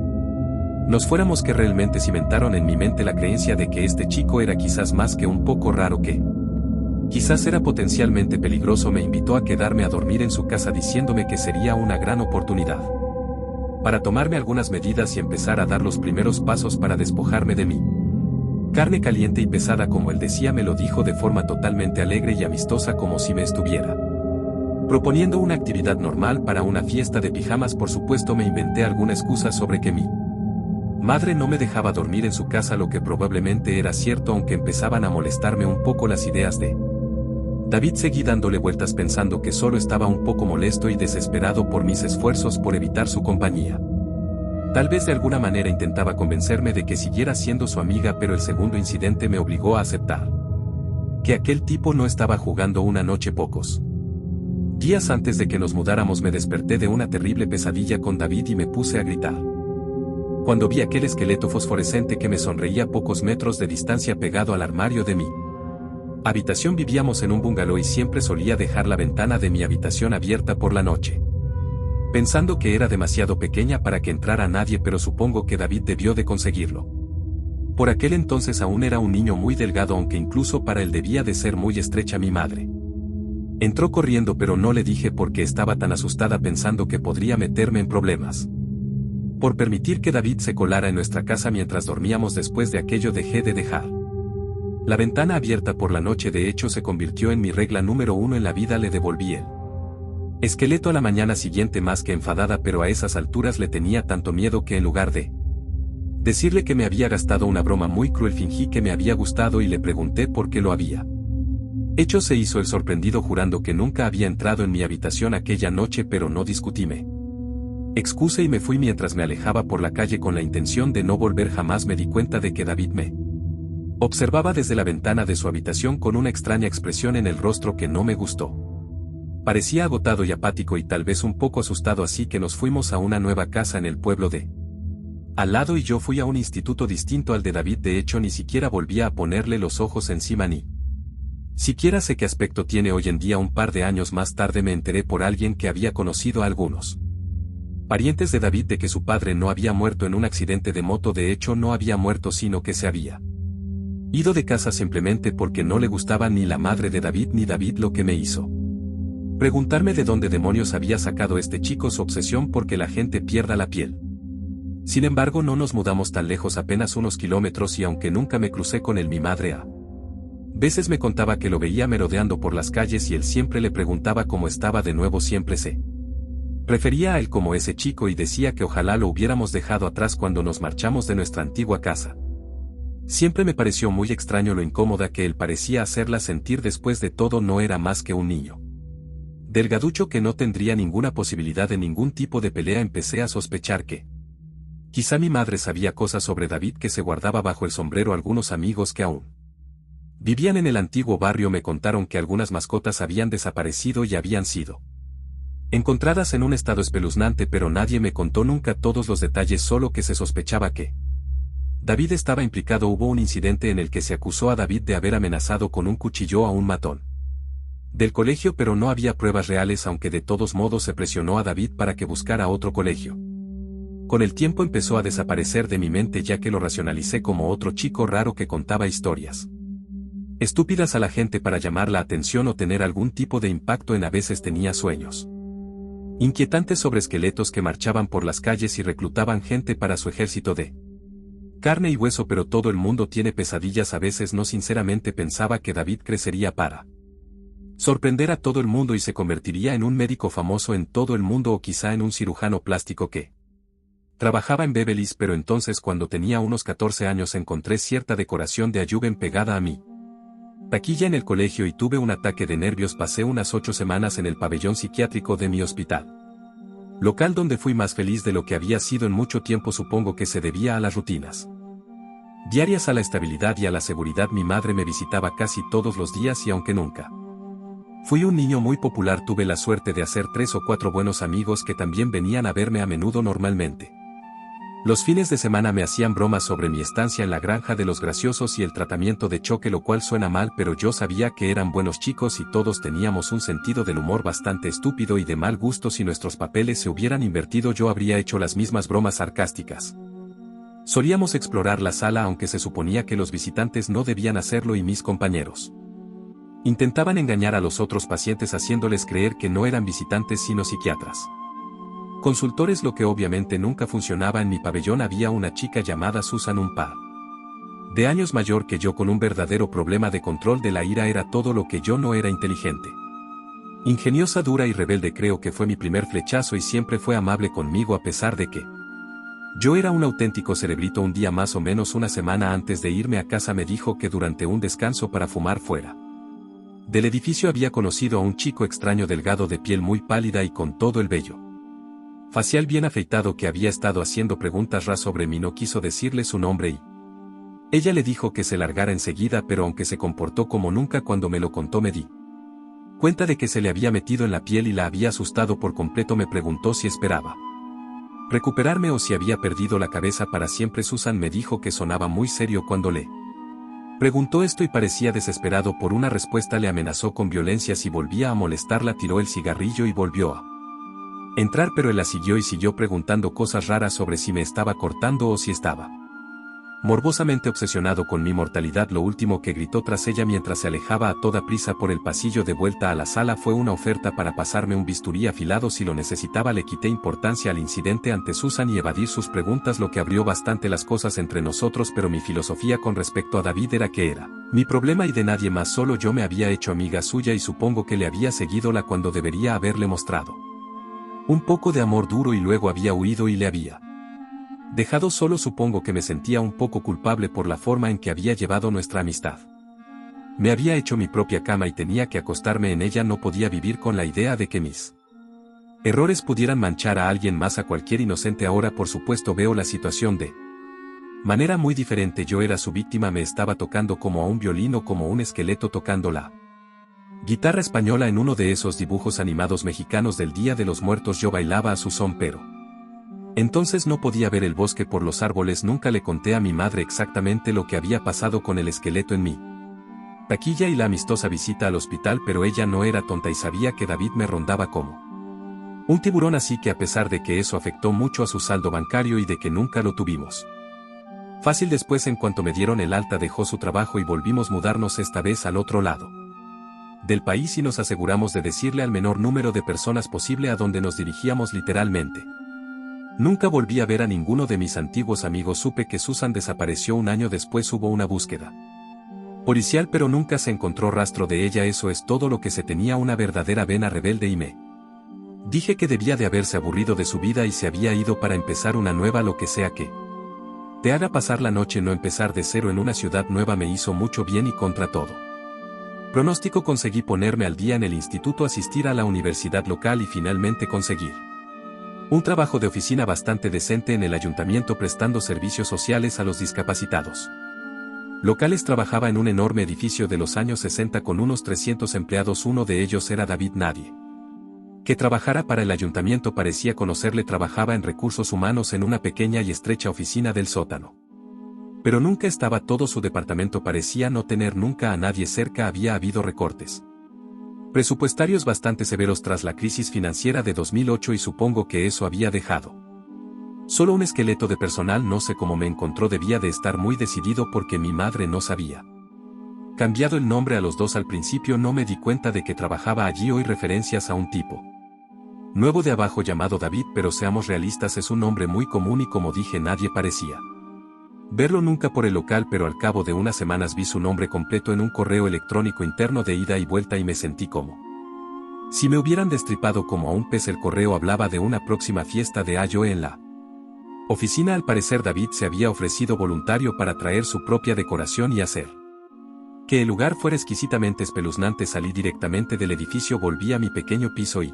nos fuéramos que realmente cimentaron en mi mente la creencia de que este chico era quizás más que un poco raro, que quizás era potencialmente peligroso. Me invitó a quedarme a dormir en su casa diciéndome que sería una gran oportunidad para tomarme algunas medidas y empezar a dar los primeros pasos para despojarme de mí carne caliente y pesada, como él decía. Me lo dijo de forma totalmente alegre y amistosa, como si me estuviera proponiendo una actividad normal para una fiesta de pijamas. Por supuesto, me inventé alguna excusa sobre que mi madre no me dejaba dormir en su casa, lo que probablemente era cierto, aunque empezaban a molestarme un poco las ideas de David. Seguí dándole vueltas pensando que solo estaba un poco molesto y desesperado por mis esfuerzos por evitar su compañía. Tal vez de alguna manera intentaba convencerme de que siguiera siendo su amiga, pero el segundo incidente me obligó a aceptar que aquel tipo no estaba jugando una noche. Pocos días antes de que nos mudáramos me desperté de una terrible pesadilla con David y me puse a gritar cuando vi aquel esqueleto fosforescente que me sonreía a pocos metros de distancia pegado al armario de mi habitación. Vivíamos en un bungalow y siempre solía dejar la ventana de mi habitación abierta por la noche, pensando que era demasiado pequeña para que entrara nadie, pero supongo que David debió de conseguirlo. Por aquel entonces aún era un niño muy delgado, aunque incluso para él debía de ser muy estrecha. Mi madre entró corriendo, pero no le dije porque estaba tan asustada pensando que podría meterme en problemas por permitir que David se colara en nuestra casa mientras dormíamos. Después de aquello dejé de dejar la ventana abierta por la noche. De hecho, se convirtió en mi regla número 1 en la vida. Le devolví el esqueleto a la mañana siguiente más que enfadada, pero a esas alturas le tenía tanto miedo que en lugar de decirle que me había gastado una broma muy cruel, fingí que me había gustado y le pregunté por qué lo había hecho. Se hizo el sorprendido jurando que nunca había entrado en mi habitación aquella noche, pero no discutí. Me excusé y me fui. Mientras me alejaba por la calle con la intención de no volver jamás, me di cuenta de que David me observaba desde la ventana de su habitación con una extraña expresión en el rostro que no me gustó. Parecía agotado y apático y tal vez un poco asustado, así que nos fuimos a una nueva casa en el pueblo de al lado y yo fui a un instituto distinto al de David. De hecho, ni siquiera volvía a ponerle los ojos encima, ni siquiera sé qué aspecto tiene hoy en día. Un par de años más tarde me enteré por alguien que había conocido a algunos parientes de David de que su padre no había muerto en un accidente de moto. De hecho, no había muerto, sino que se había ido de casa simplemente porque no le gustaba ni la madre de David ni David, lo que me hizo preguntarme de dónde demonios había sacado este chico su obsesión porque la gente pierda la piel. Sin embargo, no nos mudamos tan lejos, apenas unos kilómetros, y aunque nunca me crucé con él, mi madre a veces me contaba que lo veía merodeando por las calles y él siempre le preguntaba cómo estaba de nuevo. Siempre se refería a él como ese chico y decía que ojalá lo hubiéramos dejado atrás cuando nos marchamos de nuestra antigua casa. Siempre me pareció muy extraño lo incómoda que él parecía hacerla sentir. Después de todo, no era más que un niño delgaducho que no tendría ninguna posibilidad de ningún tipo de pelea. Empecé a sospechar que quizá mi madre sabía cosas sobre David que se guardaba bajo el sombrero. Algunos amigos que aún vivían en el antiguo barrio me contaron que algunas mascotas habían desaparecido y habían sido encontradas en un estado espeluznante, pero nadie me contó nunca todos los detalles, solo que se sospechaba que David estaba implicado. Hubo un incidente en el que se acusó a David de haber amenazado con un cuchillo a un matón del colegio, pero no había pruebas reales, aunque de todos modos se presionó a David para que buscara otro colegio. Con el tiempo empezó a desaparecer de mi mente, ya que lo racionalicé como otro chico raro que contaba historias estúpidas a la gente para llamar la atención o tener algún tipo de impacto. A veces tenía sueños inquietantes sobre esqueletos que marchaban por las calles y reclutaban gente para su ejército de carne y hueso, pero todo el mundo tiene pesadillas a veces. No, sinceramente pensaba que David crecería para sorprender a todo el mundo y se convertiría en un médico famoso en todo el mundo, o quizá en un cirujano plástico que trabajaba en Beverly's. Pero entonces, cuando tenía unos 14 años, encontré cierta decoración de Ayuben pegada a mi taquilla en el colegio y tuve un ataque de nervios. Pasé unas 8 semanas en el pabellón psiquiátrico de mi hospital local, donde fui más feliz de lo que había sido en mucho tiempo. Supongo que se debía a las rutinas diarias, a la estabilidad y a la seguridad. Mi madre me visitaba casi todos los días y aunque nunca fui un niño muy popular, tuve la suerte de hacer 3 o 4 buenos amigos que también venían a verme a menudo. Normalmente Los fines de semana me hacían bromas sobre mi estancia en la granja de los graciosos y el tratamiento de choque, lo cual suena mal, pero yo sabía que eran buenos chicos y todos teníamos un sentido del humor bastante estúpido y de mal gusto. Si nuestros papeles se hubieran invertido, yo habría hecho las mismas bromas sarcásticas. Solíamos explorar la sala, aunque se suponía que los visitantes no debían hacerlo, y mis compañeros intentaban engañar a los otros pacientes haciéndoles creer que no eran visitantes sino psiquiatras. Consultores, lo que obviamente nunca funcionaba. En mi pabellón había una chica llamada Susan, un par de años mayor que yo, con un verdadero problema de control de la ira. Era todo lo que yo no era: inteligente, ingeniosa, dura y rebelde. Creo que fue mi primer flechazo y siempre fue amable conmigo a pesar de que yo era un auténtico cerebrito. Un día, más o menos una semana antes de irme a casa, me dijo que durante un descanso para fumar fuera del edificio había conocido a un chico extraño, delgado, de piel muy pálida y con todo el vello facial bien afeitado, que había estado haciendo preguntas raras sobre mí. No quiso decirle su nombre y ella le dijo que se largara enseguida, pero aunque se comportó como nunca cuando me lo contó, me di cuenta de que se le había metido en la piel y la había asustado por completo. Me preguntó si esperaba recuperarme o si había perdido la cabeza para siempre. Susan me dijo que sonaba muy serio cuando le preguntó esto y parecía desesperado por una respuesta. Le amenazó con violencia si volvía a molestarla. Tiró el cigarrillo y volvió a entrar, pero él la siguió y siguió preguntando cosas raras sobre si me estaba cortando o si estaba morbosamente obsesionado con mi mortalidad. Lo último que gritó tras ella mientras se alejaba a toda prisa por el pasillo de vuelta a la sala fue una oferta para pasarme un bisturí afilado si lo necesitaba. Le quité importancia al incidente ante Susan y evadir sus preguntas, lo que abrió bastante las cosas entre nosotros, pero mi filosofía con respecto a David era que era mi problema y de nadie más. Solo yo me había hecho amiga suya y supongo que le había seguido cuando debería haberle mostrado un poco de amor duro y luego había huido y le había dejado solo. Supongo que me sentía un poco culpable por la forma en que había llevado nuestra amistad. Me había hecho mi propia cama y tenía que acostarme en ella. No podía vivir con la idea de que mis errores pudieran manchar a alguien más, a cualquier inocente. Ahora, por supuesto, veo la situación de manera muy diferente. Yo era su víctima, me estaba tocando como a un violín o como un esqueleto tocando la guitarra española en uno de esos dibujos animados mexicanos del Día de los Muertos. Yo bailaba a su son, pero entonces no podía ver el bosque por los árboles. Nunca le conté a mi madre exactamente lo que había pasado con el esqueleto en mi taquilla y la amistosa visita al hospital, pero ella no era tonta y sabía que David me rondaba como un tiburón, así que a pesar de que eso afectó mucho a su saldo bancario y de que nunca lo tuvimos fácil después, en cuanto me dieron el alta dejó su trabajo y volvimos a mudarnos, esta vez al otro lado del país, y nos aseguramos de decirle al menor número de personas posible a dónde nos dirigíamos literalmente. Nunca volví a ver a ninguno de mis antiguos amigos. Supe que Susan desapareció un año después. Hubo una búsqueda policial, pero nunca se encontró rastro de ella. Eso es todo lo que se tenía. Una verdadera vena rebelde, y me dije que debía de haberse aburrido de su vida y se había ido para empezar una nueva. Lo que sea que te haga pasar la noche, no empezar de cero en una ciudad nueva, me hizo mucho bien y contra todo pronóstico conseguí ponerme al día en el instituto, asistir a la universidad local y finalmente conseguir un trabajo de oficina bastante decente en el ayuntamiento, prestando servicios sociales a los discapacitados locales. Trabajaba en un enorme edificio de los años 60 con unos 300 empleados. Uno de ellos era David. Nadie que trabajara para el ayuntamiento parecía conocerle. Trabajaba en recursos humanos en una pequeña y estrecha oficina del sótano. Pero nunca estaba todo su departamento. Parecía no tener nunca a nadie cerca. Había habido recortes presupuestarios bastante severos tras la crisis financiera de 2008 y supongo que eso había dejado solo un esqueleto de personal. No sé cómo me encontró. Debía de estar muy decidido porque mi madre nos había cambiado el nombre a los dos. Al principio no me di cuenta de que trabajaba allí. Oí referencias a un tipo nuevo de abajo llamado David, pero seamos realistas, es un nombre muy común y, como dije, nadie parecía verlo nunca por el local. Pero al cabo de unas semanas vi su nombre completo en un correo electrónico interno de ida y vuelta y me sentí como si me hubieran destripado como a un pez. El correo hablaba de una próxima fiesta de Ayoe en la oficina. Al parecer David se había ofrecido voluntario para traer su propia decoración y hacer que el lugar fuera exquisitamente espeluznante. Salí directamente del edificio, volví a mi pequeño piso y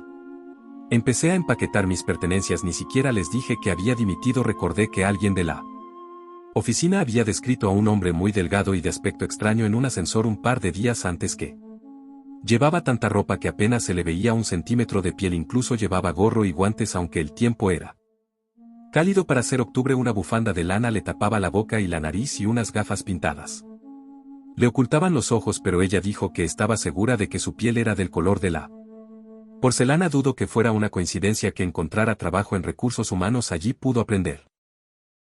empecé a empaquetar mis pertenencias. Ni siquiera les dije que había dimitido. Recordé que alguien de la oficina había descrito a un hombre muy delgado y de aspecto extraño en un ascensor un par de días antes, que llevaba tanta ropa que apenas se le veía un centímetro de piel. Incluso llevaba gorro y guantes, aunque el tiempo era Cálido para ser octubre, una bufanda de lana le tapaba la boca y la nariz y unas gafas pintadas le ocultaban los ojos, pero ella dijo que estaba segura de que su piel era del color de la porcelana. Dudo que fuera una coincidencia que encontrara trabajo en recursos humanos allí. Pudo aprender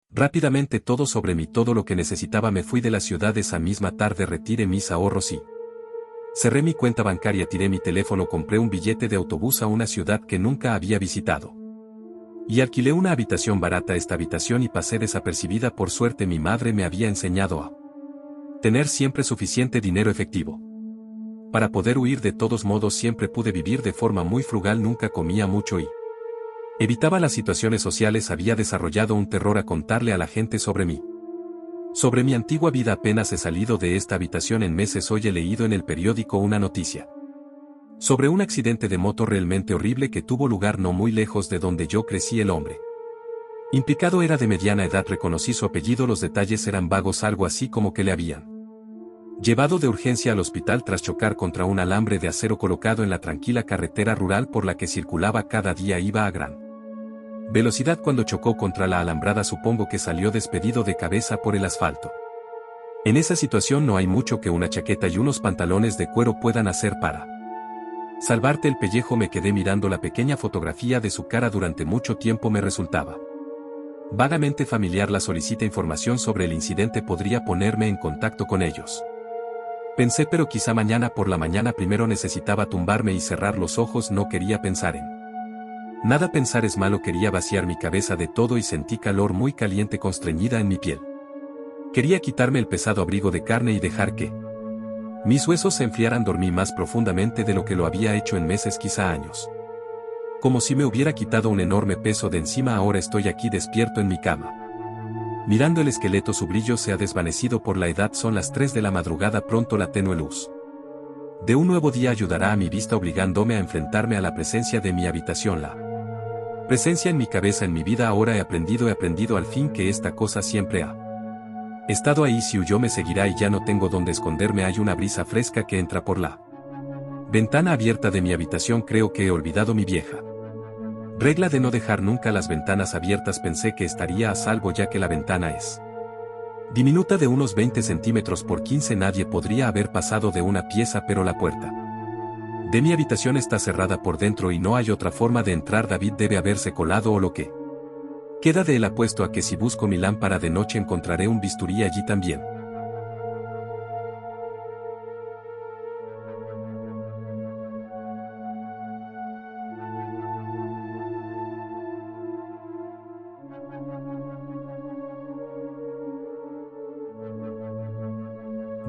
rápidamente todo sobre mí, todo lo que necesitaba. Me fui de la ciudad esa misma tarde, retiré mis ahorros y cerré mi cuenta bancaria, tiré mi teléfono, compré un billete de autobús a una ciudad que nunca había visitado y alquilé una habitación barata. Esta habitación y pasé desapercibida. Por suerte mi madre me había enseñado a tener siempre suficiente dinero efectivo para poder huir. De todos modos siempre pude vivir de forma muy frugal, nunca comía mucho y evitaba las situaciones sociales. Había desarrollado un terror a contarle a la gente sobre mí. Sobre mi antigua vida. Apenas he salido de esta habitación en meses. Hoy he leído en el periódico una noticia sobre un accidente de moto realmente horrible que tuvo lugar no muy lejos de donde yo crecí. El hombre implicado era de mediana edad, reconocí su apellido, los detalles eran vagos, algo así como que le habían llevado de urgencia al hospital tras chocar contra un alambre de acero colocado en la tranquila carretera rural por la que circulaba cada día. Iba a gran velocidad cuando chocó contra la alambrada. Supongo que salió despedido de cabeza por el asfalto. En esa situación no hay mucho que una chaqueta y unos pantalones de cuero puedan hacer para salvarte el pellejo. Me quedé mirando la pequeña fotografía de su cara durante mucho tiempo. Me resultaba vagamente familiar. La solicita información sobre el incidente. Podría ponerme en contacto con ellos, pensé, pero quizá mañana por la mañana. Primero necesitaba tumbarme y cerrar los ojos. No quería pensar en nada. Pensar es malo. Quería vaciar mi cabeza de todo y sentí calor muy caliente constreñida en mi piel. Quería quitarme el pesado abrigo de carne y dejar que mis huesos se enfriaran. Dormí más profundamente de lo que lo había hecho en meses, quizá años. Como si me hubiera quitado un enorme peso de encima. Ahora estoy aquí despierto en mi cama, mirando el esqueleto. Su brillo se ha desvanecido por la edad. Son las 3 de la madrugada. Pronto la tenue luz de un nuevo día ayudará a mi vista, obligándome a enfrentarme a la presencia de mi habitación, la presencia en mi cabeza, en mi vida. Ahora he aprendido al fin que esta cosa siempre ha estado ahí. Si huyó me seguirá y ya no tengo dónde esconderme. Hay una brisa fresca que entra por la ventana abierta de mi habitación. Creo que he olvidado mi vieja regla de no dejar nunca las ventanas abiertas. Pensé que estaría a salvo ya que la ventana es diminuta, de unos 20 centímetros por 15. Nadie podría haber pasado de una pieza, pero la puerta de mi habitación está cerrada por dentro y no hay otra forma de entrar. David debe haberse colado o lo que queda de él. Apuesto a que si busco mi lámpara de noche encontraré un bisturí allí también.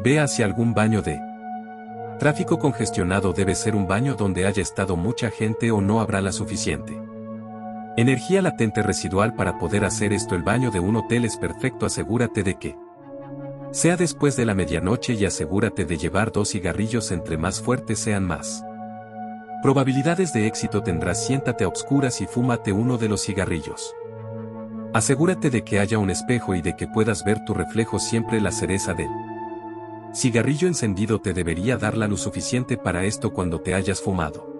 Ve hacia algún baño de tráfico congestionado. Debe ser un baño donde haya estado mucha gente o no habrá la suficiente energía latente residual para poder hacer esto. El baño de un hotel es perfecto. Asegúrate de que sea después de la medianoche y asegúrate de llevar 2 cigarrillos. Entre más fuertes sean, más probabilidades de éxito tendrás. Siéntate a obscuras y fúmate uno de los cigarrillos. Asegúrate de que haya un espejo y de que puedas ver tu reflejo siempre. La cereza del cigarrillo encendido te debería dar la luz suficiente para esto. Cuando te hayas fumado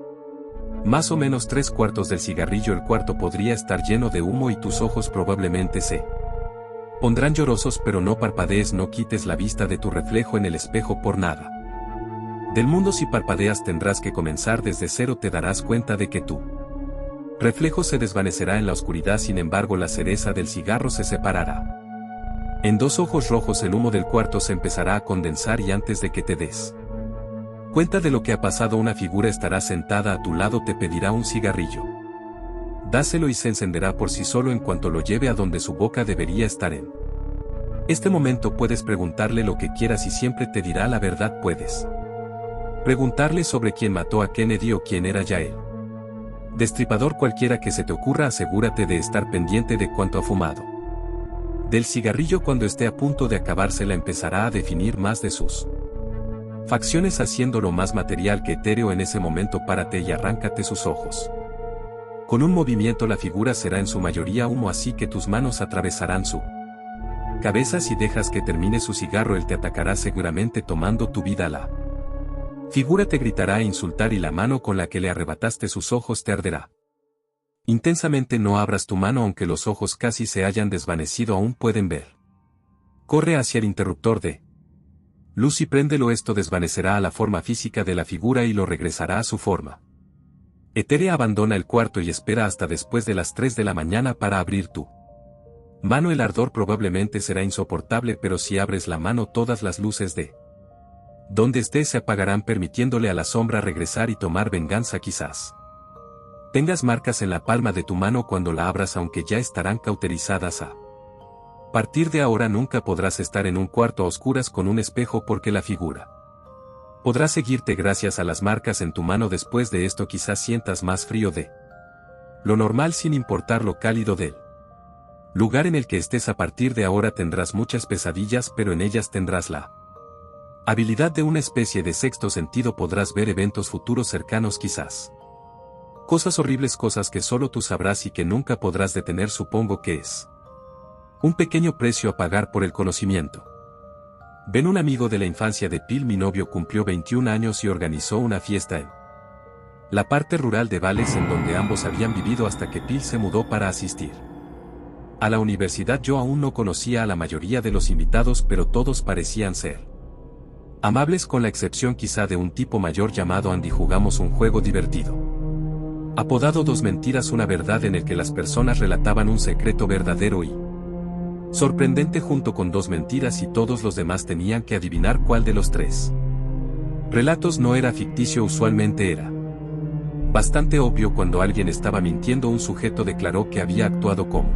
más o menos 3/4 del cigarrillo, el cuarto podría estar lleno de humo y tus ojos probablemente se pondrán llorosos, pero no parpadees. No quites la vista de tu reflejo en el espejo por nada del mundo. Si parpadeas tendrás que comenzar desde cero. Te darás cuenta de que tu reflejo se desvanecerá en la oscuridad. Sin embargo, la cereza del cigarro se separará en 2 ojos rojos. El humo del cuarto se empezará a condensar y antes de que te des cuenta de lo que ha pasado, una figura estará sentada a tu lado. Te pedirá un cigarrillo. Dáselo y se encenderá por sí solo en cuanto lo lleve a donde su boca debería estar. En este momento puedes preguntarle lo que quieras y siempre te dirá la verdad. Puedes preguntarle sobre quién mató a Kennedy o quién era Yael Destripador. Cualquiera que se te ocurra. Asegúrate de estar pendiente de cuánto ha fumado del cigarrillo. Cuando esté a punto de acabársela empezará a definir más de sus facciones, haciéndolo más material que etéreo. En ese momento párate y arráncate sus ojos. Con un movimiento la figura será en su mayoría humo, así que tus manos atravesarán su cabeza. Si dejas que termine su cigarro, él te atacará seguramente tomando tu vida. La figura te gritará a insultar y la mano con la que le arrebataste sus ojos te arderá. Intensamente no abras tu mano aunque los ojos casi se hayan desvanecido aún pueden ver. Corre hacia el interruptor de luz y préndelo, esto desvanecerá a la forma física de la figura y lo regresará a su forma. Etérea abandona el cuarto y espera hasta después de las 3 de la mañana para abrir tu mano. El ardor probablemente será insoportable, pero si abres la mano todas las luces de donde estés se apagarán permitiéndole a la sombra regresar y tomar venganza. Quizás tengas marcas en la palma de tu mano cuando la abras, aunque ya estarán cauterizadas. A partir de ahora nunca podrás estar en un cuarto a oscuras con un espejo porque la figura podrá seguirte gracias a las marcas en tu mano. Después de esto quizás sientas más frío de lo normal sin importar lo cálido del lugar en el que estés. A partir de ahora tendrás muchas pesadillas, pero en ellas tendrás la habilidad de una especie de sexto sentido. Podrás ver eventos futuros cercanos, quizás cosas horribles, cosas que solo tú sabrás y que nunca podrás detener. Supongo que es un pequeño precio a pagar por el conocimiento. Ben, un amigo de la infancia de Phil, mi novio, cumplió 21 años y organizó una fiesta en la parte rural de Vales en donde ambos habían vivido hasta que Phil se mudó para asistir a la universidad. Yo aún no conocía a la mayoría de los invitados, pero todos parecían ser amables con la excepción quizá de un tipo mayor llamado Andy. Jugamos un juego divertido apodado 2 mentiras, una verdad, en el que las personas relataban un secreto verdadero y sorprendente junto con 2 mentiras y todos los demás tenían que adivinar cuál de los 3 relatos no era ficticio. Usualmente era bastante obvio cuando alguien estaba mintiendo. Un sujeto declaró que había actuado como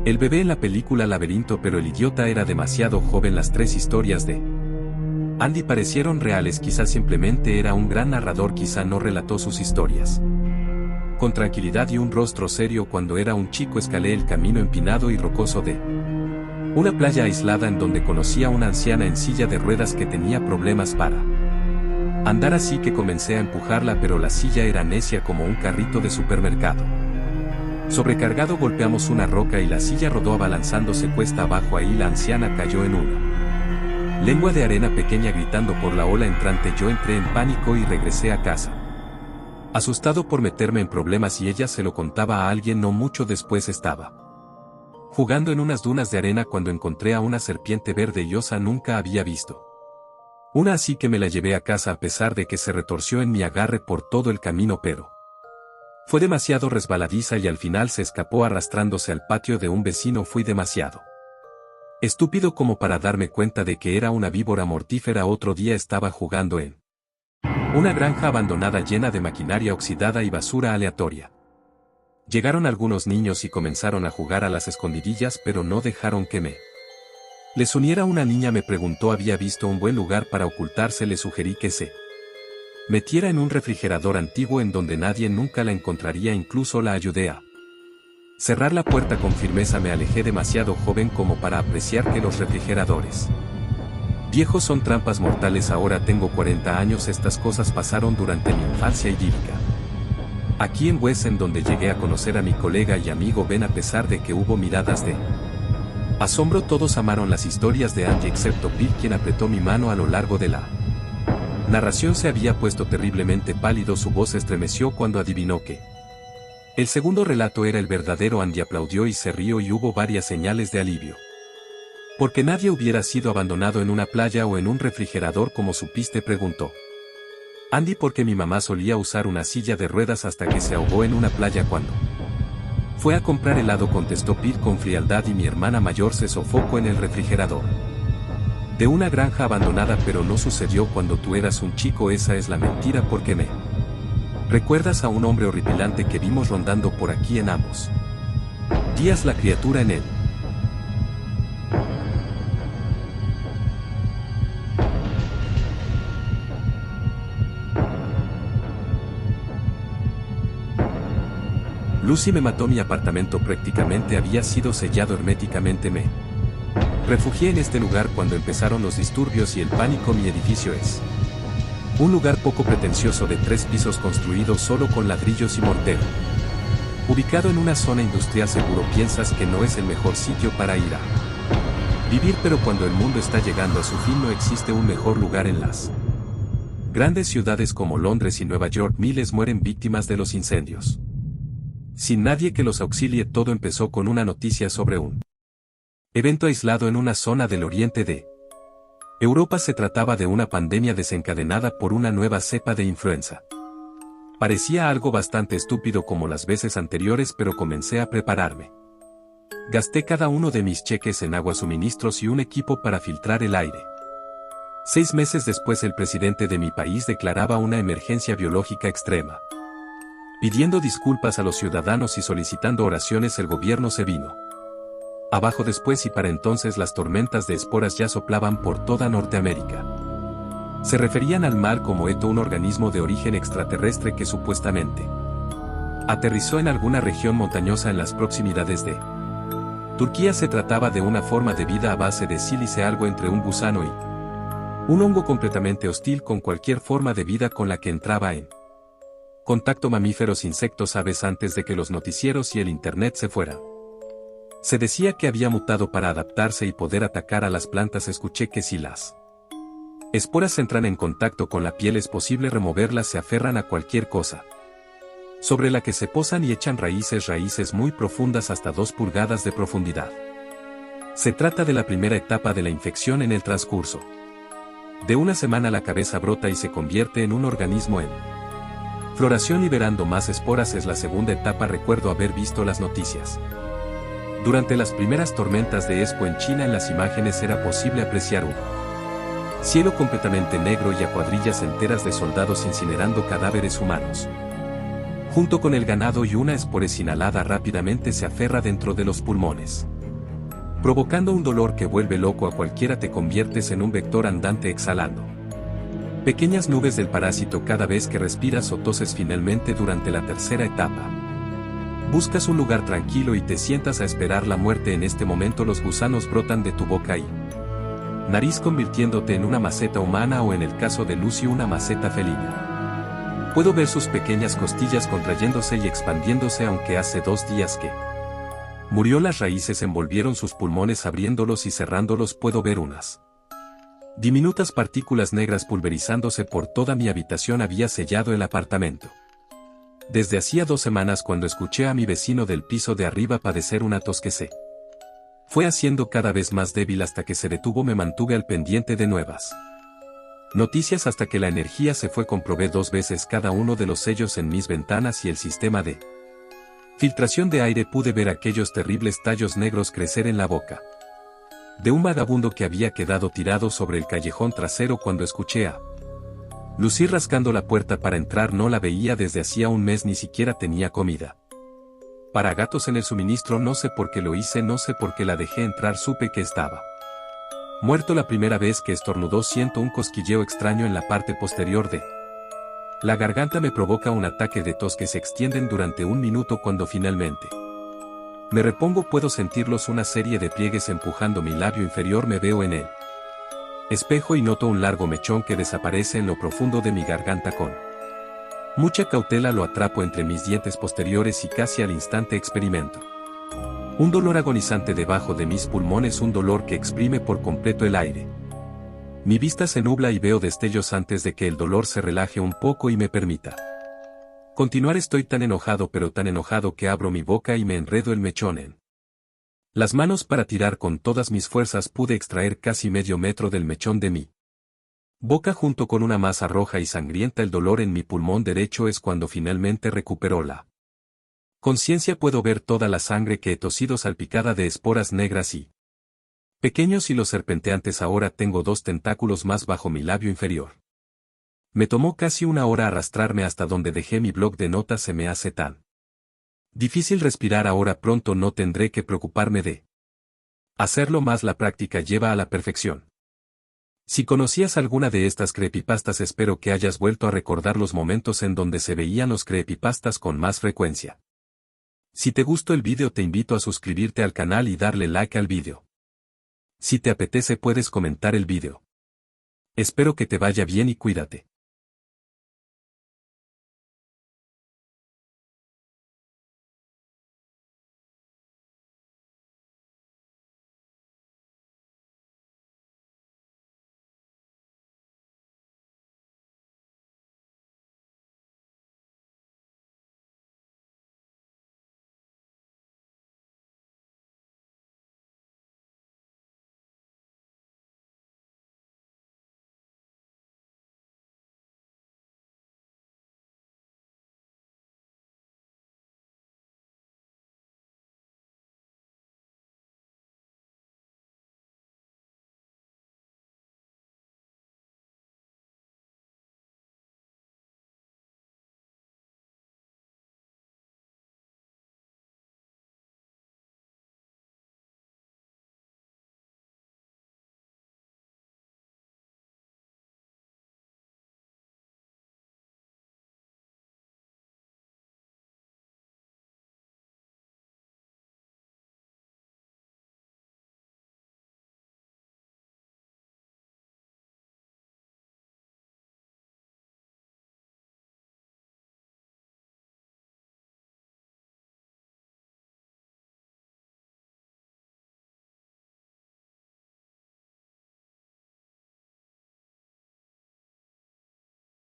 el bebé en la película Laberinto, pero el idiota era demasiado joven. Las 3 historias de Andy parecieron reales. Quizá simplemente era un gran narrador, quizá no relató sus historias con tranquilidad y un rostro serio. Cuando era un chico escalé el camino empinado y rocoso de una playa aislada en donde conocí a una anciana en silla de ruedas que tenía problemas para andar, así que comencé a empujarla, pero la silla era necia como un carrito de supermercado sobrecargado. Golpeamos una roca y la silla rodó abalanzándose cuesta abajo. Ahí la anciana cayó en una lengua de arena pequeña gritando por la ola entrante. Yo entré en pánico y regresé a casa asustado por meterme en problemas, y ella se lo contaba a alguien. No mucho después estaba jugando en unas dunas de arena cuando encontré a una serpiente verde y osa. Nunca había visto una así que me la llevé a casa a pesar de que se retorció en mi agarre por todo el camino, pero fue demasiado resbaladiza y al final se escapó arrastrándose al patio de un vecino. Fui demasiado estúpido como para darme cuenta de que era una víbora mortífera. Otro día estaba jugando en una granja abandonada llena de maquinaria oxidada y basura aleatoria. Llegaron algunos niños y comenzaron a jugar a las escondidillas, pero no dejaron que me les uniera. Una niña me preguntó había visto un buen lugar para ocultarse. Le sugerí que se metiera en un refrigerador antiguo en donde nadie nunca la encontraría. Incluso la ayudé a cerrar la puerta con firmeza. Me alejé demasiado joven como para apreciar que los refrigeradores viejos son trampas mortales. Ahora tengo 40 años. Estas cosas pasaron durante mi infancia idílica aquí en West, en donde llegué a conocer a mi colega y amigo Ben. A pesar de que hubo miradas de asombro, todos amaron las historias de Andy excepto Phil, quien apretó mi mano a lo largo de la narración. Se había puesto terriblemente pálido. Su voz estremeció cuando adivinó que el segundo relato era el verdadero. Andy aplaudió y se rió y hubo varias señales de alivio. ¿Por qué nadie hubiera sido abandonado en una playa o en un refrigerador? ¿Cómo supiste?, preguntó Andy. Porque mi mamá solía usar una silla de ruedas hasta que se ahogó en una playa cuando fue a comprar helado, contestó Phil con frialdad, y mi hermana mayor se sofocó en el refrigerador de una granja abandonada. Pero no sucedió cuando tú eras un chico. Esa es la mentira. Porque me recuerdas a un hombre horripilante que vimos rondando por aquí en ambos días. La criatura en él Lucy me mató. Mi apartamento prácticamente había sido sellado herméticamente. Me refugié en este lugar cuando empezaron los disturbios y el pánico. Mi edificio es un lugar poco pretencioso de 3 pisos construido solo con ladrillos y mortero. Ubicado en una zona industrial. Seguro piensas que no es el mejor sitio para ir a vivir, pero cuando el mundo está llegando a su fin no existe un mejor lugar. En las grandes ciudades como Londres y Nueva York miles mueren víctimas de los incendios. Sin nadie que los auxilie, todo empezó con una noticia sobre un evento aislado en una zona del oriente de Europa. Se trataba de una pandemia desencadenada por una nueva cepa de influenza. Parecía algo bastante estúpido como las veces anteriores, pero comencé a prepararme. Gasté cada uno de mis cheques en agua, suministros y un equipo para filtrar el aire. 6 meses después, el presidente de mi país declaraba una emergencia biológica extrema. Pidiendo disculpas a los ciudadanos y solicitando oraciones, el gobierno se vino abajo después, y para entonces las tormentas de esporas ya soplaban por toda Norteamérica. Se referían al mal como ETO, un organismo de origen extraterrestre que supuestamente aterrizó en alguna región montañosa en las proximidades de Turquía. Se trataba de una forma de vida a base de sílice, algo entre un gusano y un hongo, completamente hostil con cualquier forma de vida con la que entraba en contacto: mamíferos, insectos, aves. Antes de que los noticieros y el internet se fueran, se decía que había mutado para adaptarse y poder atacar a las plantas. Escuché que si las esporas entran en contacto con la piel es posible removerlas. Se aferran a cualquier cosa sobre la que se posan y echan raíces muy profundas, hasta 2 pulgadas de profundidad. Se trata de la primera etapa de la infección. En el transcurso de una semana la cabeza brota y se convierte en un organismo en floración, liberando más esporas. Es la segunda etapa. Recuerdo haber visto las noticias durante las primeras tormentas de Espo en China. En las imágenes era posible apreciar un cielo completamente negro y a cuadrillas enteras de soldados incinerando cadáveres humanos, junto con el ganado, y una espora inhalada rápidamente se aferra dentro de los pulmones, provocando un dolor que vuelve loco a cualquiera. Te conviertes en un vector andante exhalando pequeñas nubes del parásito cada vez que respiras o toses. Finalmente, durante la tercera etapa, buscas un lugar tranquilo y te sientas a esperar la muerte. En este momento los gusanos brotan de tu boca y nariz, convirtiéndote en una maceta humana, o en el caso de Lucy, una maceta felina. Puedo ver sus pequeñas costillas contrayéndose y expandiéndose, aunque hace 2 días que murió. Las raíces envolvieron sus pulmones, abriéndolos y cerrándolos. Puedo ver unas diminutas partículas negras pulverizándose por toda mi habitación. Había sellado el apartamento desde hacía 2 semanas, cuando escuché a mi vecino del piso de arriba padecer una tos que se fue haciendo cada vez más débil hasta que se detuvo. Me mantuve al pendiente de nuevas noticias hasta que la energía se fue. Comprobé 2 veces cada uno de los sellos en mis ventanas y el sistema de filtración de aire. Pude ver aquellos terribles tallos negros crecer en la boca de un vagabundo que había quedado tirado sobre el callejón trasero. Cuando escuché a Lucy rascando la puerta para entrar, no la veía desde hacía 1 mes. Ni siquiera tenía comida para gatos en el suministro. No sé por qué lo hice, no sé por qué la dejé entrar. Supe que estaba muerto. La primera vez que estornudó siento un cosquilleo extraño en la parte posterior de la garganta. Me provoca un ataque de tos que se extienden durante 1 minuto. Cuando finalmente me repongo, puedo sentirlos, una serie de pliegues empujando mi labio inferior. Me veo en el espejo y noto un largo mechón que desaparece en lo profundo de mi garganta. Con mucha cautela lo atrapo entre mis dientes posteriores y casi al instante experimento un dolor agonizante debajo de mis pulmones, un dolor que exprime por completo el aire. Mi vista se nubla y veo destellos antes de que el dolor se relaje un poco y me permita continuar. Estoy tan enojado, pero tan enojado, que abro mi boca y me enredo el mechón en las manos para tirar con todas mis fuerzas. Pude extraer casi medio metro del mechón de mi boca junto con una masa roja y sangrienta. El dolor en mi pulmón derecho es cuando finalmente recuperó la conciencia. Puedo ver toda la sangre que he tosido, salpicada de esporas negras y pequeños hilos serpenteantes. Ahora tengo 2 tentáculos más bajo mi labio inferior. Me tomó casi 1 hora arrastrarme hasta donde dejé mi bloc de notas. Se me hace tan difícil respirar ahora. Pronto no tendré que preocuparme de hacerlo más. La práctica lleva a la perfección. Si conocías alguna de estas creepypastas, espero que hayas vuelto a recordar los momentos en donde se veían los creepypastas con más frecuencia. Si te gustó el vídeo, te invito a suscribirte al canal y darle like al vídeo. Si te apetece, puedes comentar el vídeo. Espero que te vaya bien y cuídate.